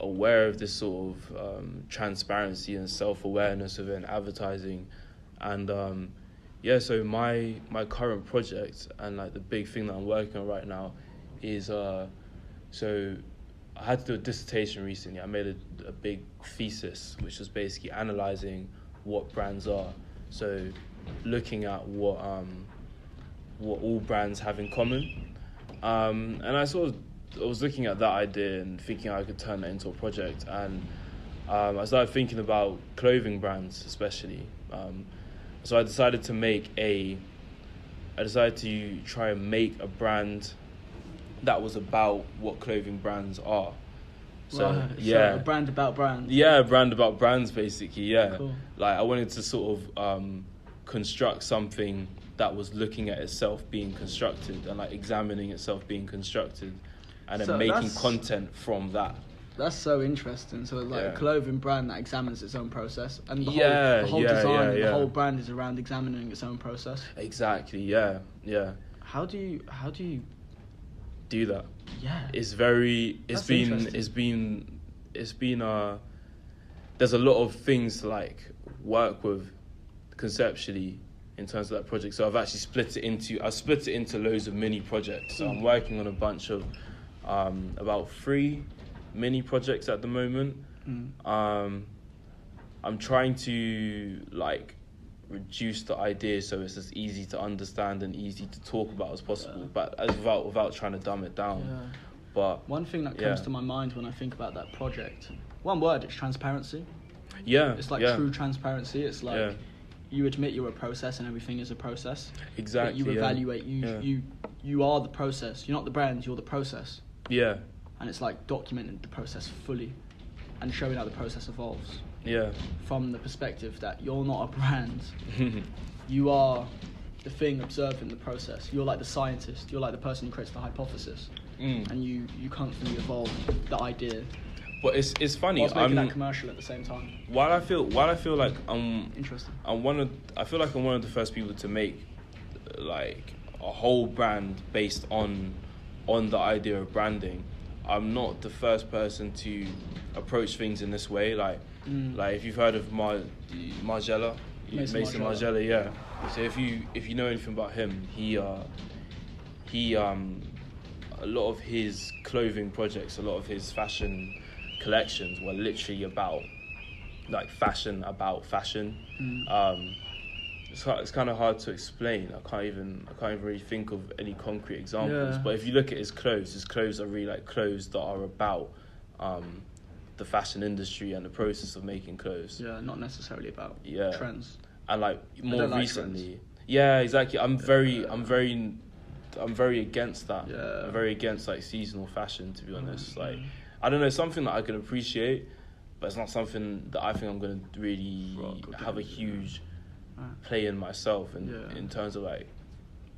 aware of this sort of transparency and self-awareness within advertising, and so my current project and like the big thing that I'm working on right now is so I had to do a dissertation recently. I made a big thesis which was basically analysing what brands are, so looking at what all brands have in common, and I was looking at that idea and thinking I could turn that into a project, and I started thinking about clothing brands especially. So I decided to try and make a brand that was about what clothing brands are. So a brand about brands. Yeah, a brand about brands basically. Yeah, cool. Like I wanted to sort of construct something that was looking at itself being constructed and like examining itself being constructed, and then making content from that. That's so interesting. So like a clothing brand that examines its own process, and the whole design, the whole brand is around examining its own process. Exactly. Yeah. How do you do that? Yeah. It's been there's a lot of things to like work with conceptually in terms of that project. So I've actually split it into loads of mini projects. So I'm working on a bunch of about 3 mini projects at the moment. I'm trying to like reduce the idea so it's as easy to understand and easy to talk about as possible, but without trying to dumb it down. Yeah. But one thing that comes to my mind when I think about that project, one word, it's transparency. Yeah. It's like true transparency. It's like you admit you're a process and everything is a process. Exactly. But you evaluate. You are the process. You're not the brand. You're the process. Yeah. And it's like documenting the process fully and showing how the process evolves. Yeah. From the perspective that you're not a brand. You are the thing observing the process. You're like the scientist. You're like the person who creates the hypothesis. And you constantly evolve the idea. But it's funny. Whilst making that commercial at the same time. While I feel like interesting. I feel like I'm one of the first people to make like a whole brand based on the idea of branding. I'm not the first person to approach things in this way. Like if you've heard of Margiela, Mason Margiela, yeah. So if you know anything about him, he a lot of his clothing projects, a lot of his fashion collections were literally about like fashion about fashion. It's kind of hard to explain. I can't even really think of any concrete examples. But if you look at his clothes are really like clothes that are about the fashion industry and the process of making clothes. Yeah, not necessarily about trends. And like more recently, exactly. I'm very against that. Yeah. I'm very against like seasonal fashion, to be honest. Like I don't know, something that I can appreciate, but it's not something that I think I'm gonna really have a huge play in myself, in terms of like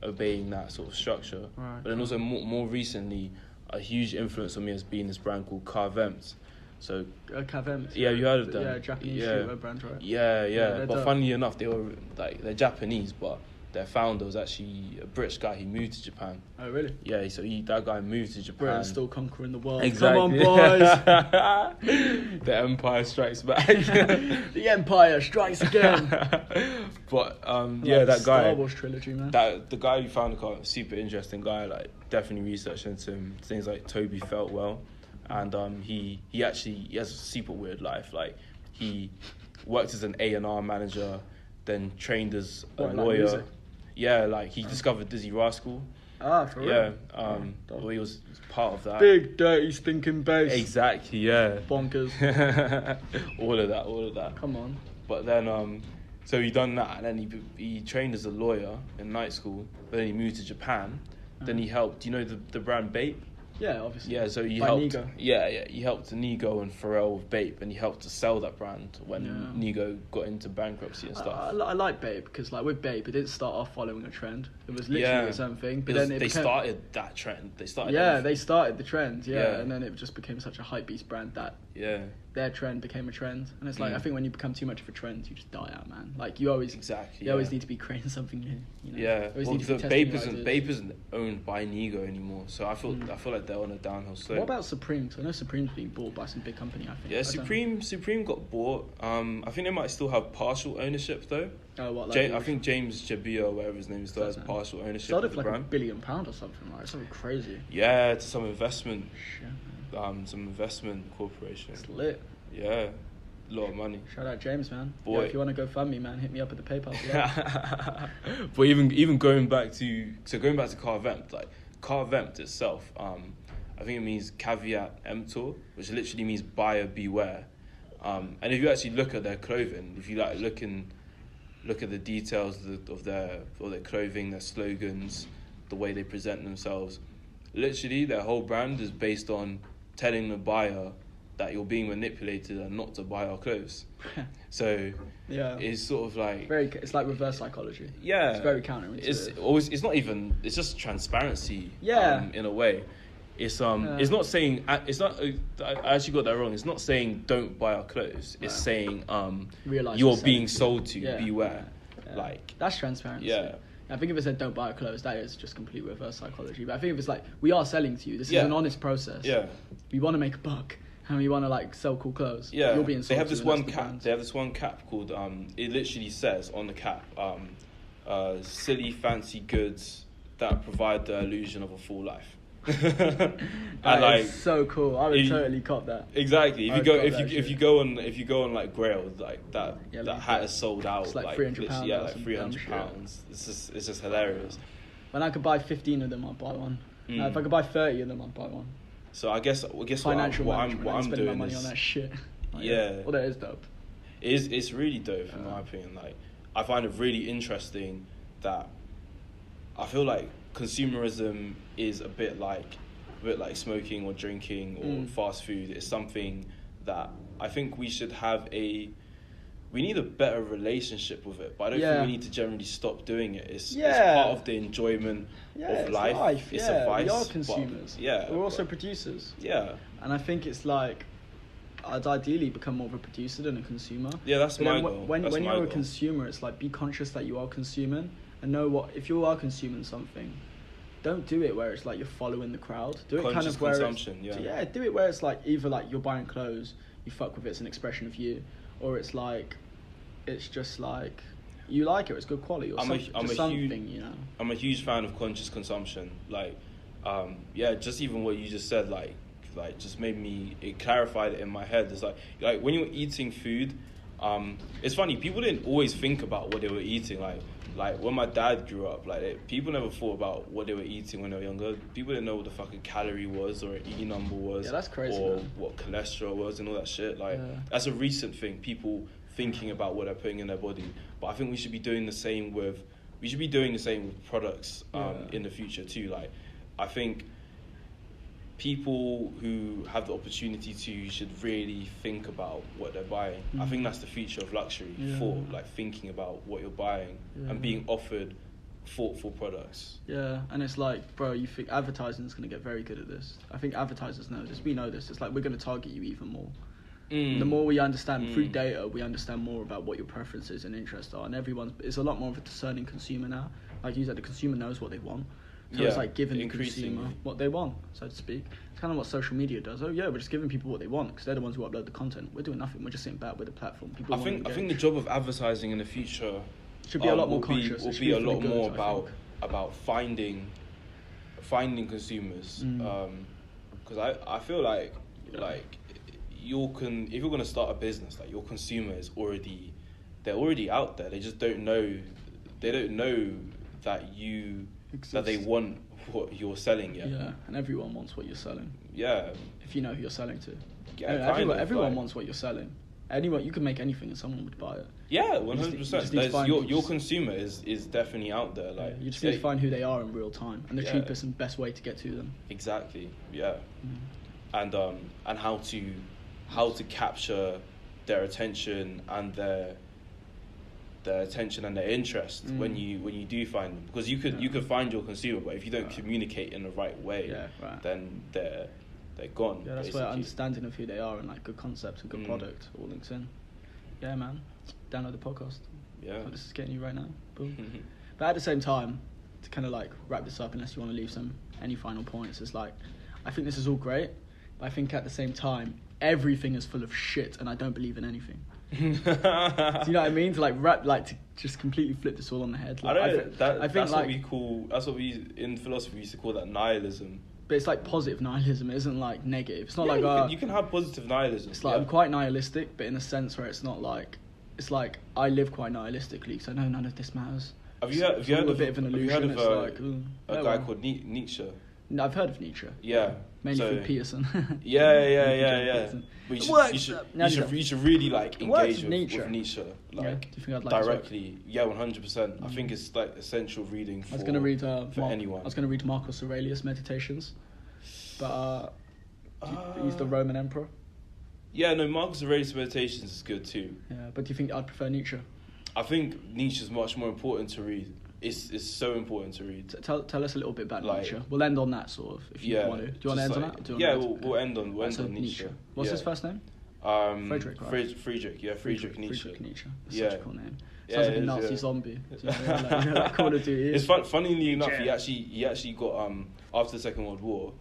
obeying that sort of structure. Right, but then also more recently, a huge influence on me has been this brand called Carvemt. So Carvemt. yeah, you heard of them? Yeah, Japanese streetwear brand, right? Yeah. But funnily enough, they're Japanese, but their founder was actually a British guy. He moved to Japan. Oh, really? Yeah, so that guy moved to Japan. Britain's still conquering the world. Exactly. Come on, boys. The Empire strikes back. The Empire strikes again. But Like that guy. Star Wars trilogy, man. The guy who founded the car, super interesting guy. Like, definitely researched into him. Things like Toby Feltwell, and he has a super weird life. Like, he worked as an A&R manager, then trained as a lawyer. Music? Yeah, like he discovered Dizzy Rascal. Ah, for real? Yeah, well, he was part of that. Big, dirty, stinking bass. Exactly, yeah. Bonkers. all of that. Come on. But then, so he done that, and then he trained as a lawyer in night school. But then he moved to Japan. Then he helped. Do you know the brand Bape? Yeah, obviously. Yeah, so he By helped. Nigo. Yeah, he helped Nigo and Pharrell with Bape, and he helped to sell that brand when Nigo got into bankruptcy and stuff. I like Bape because, like, with Bape, it didn't start off following a trend. It was literally its own thing. But then they started that trend. They started. They started the trend. Yeah, and then it just became such a hypebeast brand that their trend became a trend. And it's like, I think when you become too much of a trend, you just die out, man. Like, you always always need to be creating something new. You know? Yeah, well, Bape isn't owned by Nigo anymore, so I feel like they're on a downhill slope. What about Supreme? Because I know Supreme's being bought by some big company, I think. Yeah, Supreme got bought. I think they might still have partial ownership though. Oh, what? Like I think James Jabir, or whatever his name is, still has partial ownership of the for like brand. £1 billion or something, right? Something crazy. Yeah, to some investment. Shit. Some investment corporation. It's lit. Yeah, a lot of money. Shout out James, man. Boy. Yeah, if you want to go fund me, man, hit me up at the PayPal. For that. But even going back to Carvemt, like Carvemt itself, I think it means caveat emptor, which literally means buyer beware. And if you actually look at their clothing, if you like look at the details of their clothing, their slogans, the way they present themselves, literally their whole brand is based on telling the buyer that you're being manipulated and not to buy our clothes. So it's sort of like it's like reverse psychology. Yeah, it's very counterintuitive. It's not even. It's just transparency. Yeah. In a way, it's not saying. It's not. I actually got that wrong. It's not saying don't buy our clothes. It's saying Realize you're being sold to. Yeah. Beware. Yeah. Like that's transparency. Yeah. I think if it said don't buy our clothes, that is just complete reverse psychology. But I think if it's like we are selling to you, this is an honest process. Yeah. We want to make a buck. And we want to like sell cool clothes. Yeah, you're being they have this one cap. Brand. They have this one cap called. It literally says on the cap, "Silly fancy goods that provide the illusion of a full life." That like, is so cool. I would totally cop that. Exactly. If you go on like Grails, like that hat is sold out. It's like £300. Yeah, like £300. It's just hilarious. When I could buy 15 of them, I'd buy one. If I could buy 30 of them, I'd buy one. So I guess financial what I'm spending doing my money is, on that shit. Like, yeah. Well, that is dope. It's really dope in my opinion. Like, I find it really interesting that I feel like consumerism is a bit like smoking or drinking or fast food. It's something that I think we should have we need a better relationship with it, but I don't think we need to generally stop doing it. It's part of the enjoyment of life. It's a vice. We are consumers. We're also producers. Yeah. And I think it's like, I'd ideally become more of a producer than a consumer. Yeah, that's my goal. When you're a consumer, it's like, be conscious that you are consuming and know if you are consuming something, don't do it where it's like you're following the crowd. Do it Conscious kind of where consumption, do it where it's like either like you're buying clothes, you fuck with it, it's an expression of you, or it's like it's just like you like it, it's good quality, or something, you know. I'm a huge fan of conscious consumption. Like, just even what you just said, like just it clarified it in my head. It's like when you're eating food, it's funny, people didn't always think about what they were eating. Like when my dad grew up, people never thought about what they were eating when they were younger. People didn't know what the fucking calorie was or an E number was. Yeah, that's crazy, or man. what cholesterol was and all that shit. That's a recent thing. People thinking about what they're putting in their body. But I think we should be doing the same with products in the future too. Like, I think people who have the opportunity to should really think about what they're buying. I think that's the future of luxury, for like thinking about what you're buying and being offered thoughtful products. Yeah, and it's like, bro, you think advertising is going to get very good at this. I think advertisers know this. We know this. It's like we're going to target you even more. The more we understand through data, we understand more about what your preferences and interests are, and it's a lot more of a discerning consumer now. Like you said, the consumer knows what they want, so it's like giving the consumer what they want, so to speak. It's kind of what social media does. Oh yeah, we're just giving people what they want because they're the ones who upload the content. We're doing nothing. We're just sitting back with the platform. I think the job of advertising in the future should be a lot more conscious. Will be a lot more about finding consumers. Because I feel like if you're going to start a business, like your consumer is they're already out there. They just don't know that they want what you're selling yet. Yeah, and everyone wants what you're selling. Yeah. If you know who you're selling to. Yeah, everyone wants what you're selling. Anyone, you can make anything and someone would buy it. Yeah, 100%. Your consumer is definitely out there. Like you just need to find who they are in real time and the cheapest and best way to get to them. Exactly. Yeah. And how to capture their attention and their attention and their interest when you do find them, because you could find your consumer, but if you don't communicate in the right way, then they're gone. Yeah, that's basically. where understanding of who they are and like good concepts and good product all links in. Yeah, man. Download the podcast. Yeah. This is getting you right now. Boom. But at the same time, to kind of like wrap this up, unless you want to leave any final points, it's like I think this is all great, but I think at the same time everything is full of shit, and I don't believe in anything. Do you know what I mean? To to just completely flip this all on the head. Like, that's what we in philosophy used to call that nihilism. But it's like positive nihilism. It isn't like negative. It's not you can have positive nihilism. It's like I'm quite nihilistic, but in a sense where it's not like it's like I live quite nihilistically because I know none of this matters. Have you heard of a guy called Nietzsche? No, I've heard of Nietzsche. Yeah. Mainly through Peterson. Yeah. But you should really like engage with Nietzsche, like do you think I'd like directly. Yeah, 100%. I think it's like essential reading for anyone. I was going to read Marcus Aurelius' Meditations, but he's the Roman emperor. Yeah, no, Marcus Aurelius' Meditations is good too. Yeah, but do you think I'd prefer Nietzsche? I think Nietzsche's much more important to read. It's so important to read. Tell us a little bit about Nietzsche. We'll end on that sort of, if you want to. Do you want to end on that? We'll end on Nietzsche. What's his first name? Friedrich, right? Friedrich Nietzsche. That's such a cool name. Sounds like a Nazi zombie. Like Call of Duty. It's funnily enough, he actually got after the Second World War,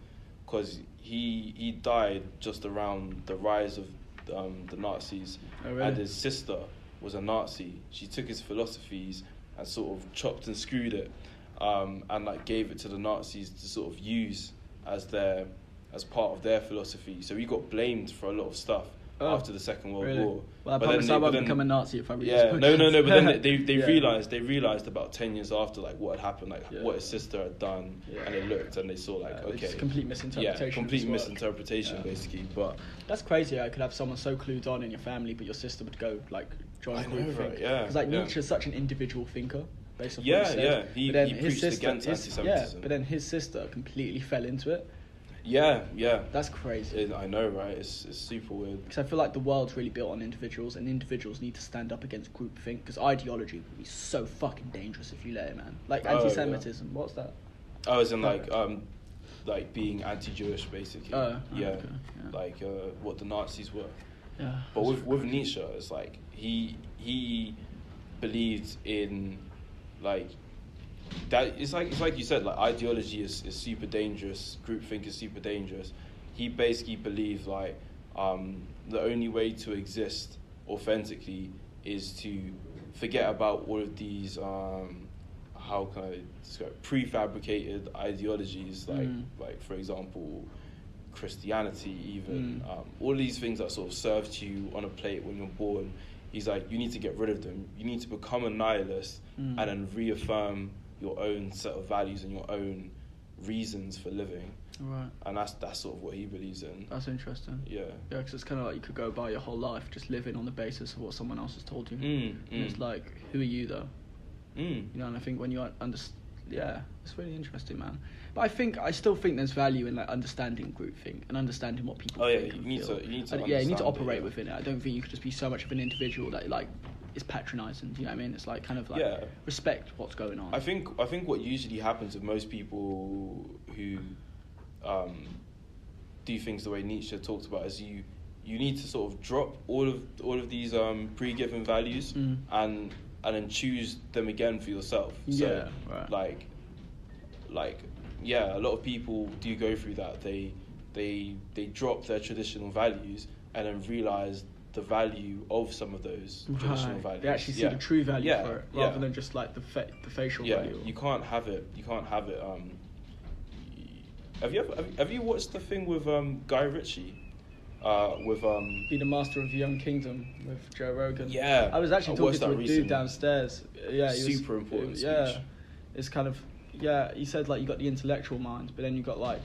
because he died just around the rise of the Nazis. Oh, really? And his sister was a Nazi. She took his philosophies and sort of chopped and screwed it, and like gave it to the Nazis to sort of use as part of their philosophy. So he got blamed for a lot of stuff after the Second World War. Well, I promise I won't become a Nazi if I read this book. No. But then they realized about 10 years after like what had happened, like what his sister had done, and they looked and they saw like it's complete misinterpretation. Yeah, complete misinterpretation basically. But that's crazy. I could have someone so clued on in your family, but your sister would go like join a group think. Right? Yeah, because like Nietzsche is such an individual thinker. Based on what he said. He preached against anti-Semitism. But then his sister completely fell into it. Yeah. That's crazy. I know, right? It's super weird. Because I feel like the world's really built on individuals, and individuals need to stand up against groupthink, because ideology would be so fucking dangerous if you let it, man. Like anti-Semitism, what's that? Oh, as in like being anti-Jewish, basically. Okay. Like what the Nazis were. Yeah. But with Nietzsche, it's like he believed in like that. It's like you said, like ideology is super dangerous. Groupthink is super dangerous. He basically believed like the only way to exist authentically is to forget about all of these how can I describe prefabricated ideologies, like for example Christianity, even all these things that sort of serve to you on a plate when you're born. He's like, you need to get rid of them. You need to become a nihilist and then reaffirm your own set of values and your own reasons for living. Right. And that's sort of what he believes in. That's interesting. Yeah. Yeah, because it's kind of like you could go by your whole life just living on the basis of what someone else has told you. And it's like, who are you though? You know, and I think when you yeah, it's really interesting, man. But I still think there's value in like understanding groupthink and understanding what people think. You need to you need to understand operate within it. I don't think you could just be so much of an individual that like is patronising. Do you know what I mean? It's like kind of like respect what's going on. I think what usually happens with most people who do things the way Nietzsche talked about is you need to sort of drop all of these pre-given values and then choose them again for yourself. So, right. Like a lot of people do go through that. They drop their traditional values and then realise the value of some of those traditional values. They actually see the true value for it, rather than just like the facial value. You can't have it. Have you watched the thing with Guy Ritchie? Be the Master of the Young Kingdom with Joe Rogan. Yeah, I was actually talking to a dude downstairs. Yeah, super important speech. Yeah, it's kind of he said like you got the intellectual mind, but then you got like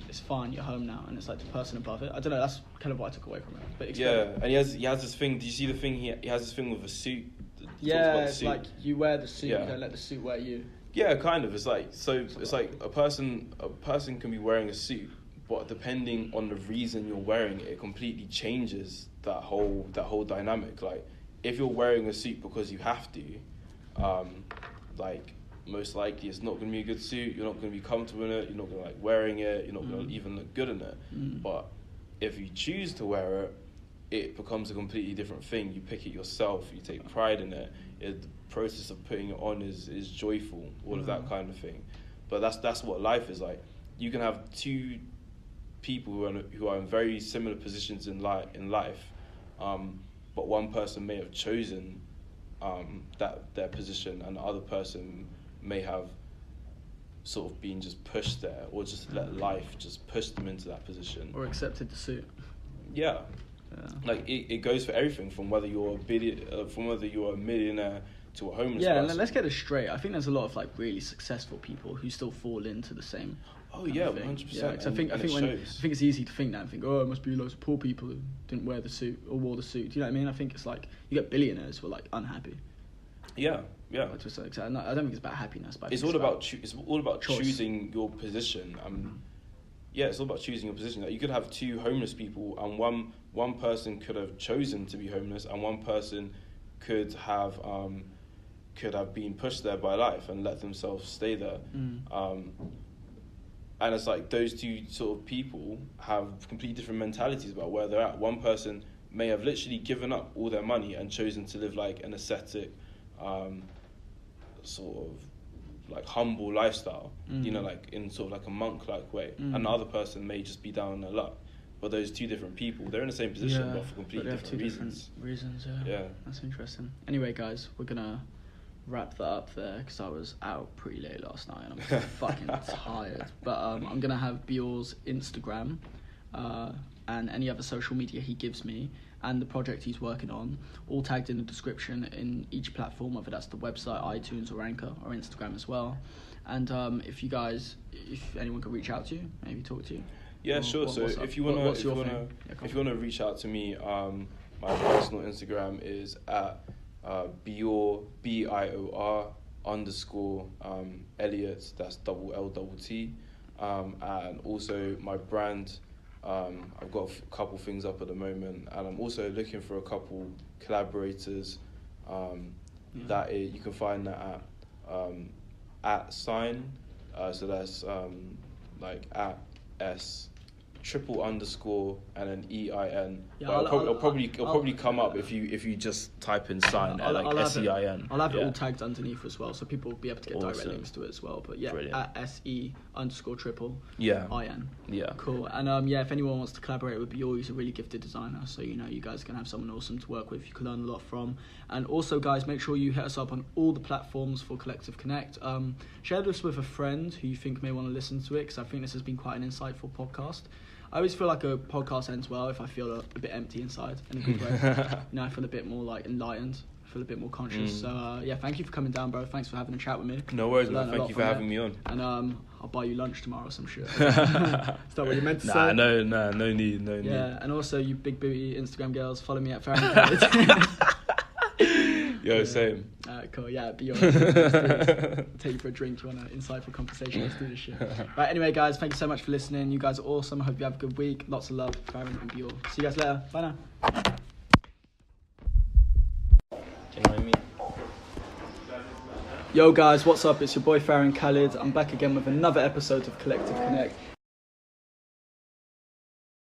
it's fine, you're home now, and it's like the person above it. I don't know. That's kind of what I took away from it. But and he has this thing. Do you see the thing? He has this thing with a suit. Yeah, it's like you wear the suit. You don't let the suit wear you. Yeah, kind of. It's like It's like a person can be wearing a suit, but depending on the reason you're wearing it, it completely changes that whole dynamic. Like if you're wearing a suit because you have to, like most likely it's not going to be a good suit. You're not going to be comfortable in it. You're not going to like wearing it. You're not going to even look good in it. But if you choose to wear it, it becomes a completely different thing. You pick it yourself. You take pride in it. The process of putting it on is joyful. All of that kind of thing. But that's what life is like. You can have two people who are in very similar positions in life, but one person may have chosen their position, and the other person may have sort of been just pushed there, or just let life just push them into that position, or accepted the suit. Like it goes for everything from whether you're a millionaire to a homeless person. And let's get it straight. I think there's a lot of like really successful people who still fall into the same. 100%. Yeah, I think it's easy to think that and think, it must be loads of poor people who didn't wear the suit or wore the suit. Do you know what I mean? I think it's like you get billionaires who are like unhappy. Yeah. To a certain extent. I don't think it's about happiness, but it's all about choosing your position. It's all about choosing your position. Like you could have two homeless people, and one person could have chosen to be homeless, and one person could have been pushed there by life and let themselves stay there. And it's like those two sort of people have completely different mentalities about where they're at. One person may have literally given up all their money and chosen to live like an ascetic, sort of like humble lifestyle, like in sort of like a monk-like way. And the other person may just be down on their luck. But those two different people, they're in the same position, but for completely different reasons. Yeah. That's interesting. Anyway, guys, we're gonna wrap that up there because I was out pretty late last night and I'm fucking tired. But I'm gonna have Bior's Instagram and any other social media he gives me, and the project he's working on, all tagged in the description in each platform, whether that's the website, iTunes or Anchor, or Instagram as well. And if anyone can reach out to you, maybe talk to you. Yeah, sure. So if you wanna reach out to me, my personal Instagram is at Bior BIOR _ Elliot. That's LLT. And also my brand. I've got a couple things up at the moment, and I'm also looking for a couple collaborators. That you can find that at sign. So that's like at S __ and then EIN. It'll probably come up if you just type in sign like SEIN. I'll have it all tagged underneath as well, so people will be able to get direct links to it as well. But Brilliant. At SE _ IN. Yeah. Cool. And if anyone wants to collaborate with Bior, he's a really gifted designer, so you guys can have someone awesome to work with. You can learn a lot from. And also, guys, make sure you hit us up on all the platforms for Collective Connect. Share this with a friend who you think may want to listen to it, because I think this has been quite an insightful podcast. I always feel like a podcast ends well if I feel a bit empty inside in a good way. I feel a bit more like enlightened. I feel a bit more conscious. So thank you for coming down, bro. Thanks for having a chat with me. No worries, man. Thank you for having me on. And I'll buy you lunch tomorrow or some shit. Is that what you meant to say? No need. Yeah, and also you big booty Instagram girls, follow me at Farron. Yo, same. Alright, cool. Yeah, be yours. I'll take you for a drink. You want an insightful conversation? Let's do this shit. Right, anyway, guys, thank you so much for listening. You guys are awesome. I hope you have a good week. Lots of love, Farron and Bior. See you guys later. Bye now. Do you know what I mean? Yo, guys, what's up? It's your boy Farron Khalid. I'm back again with another episode of Collective Connect.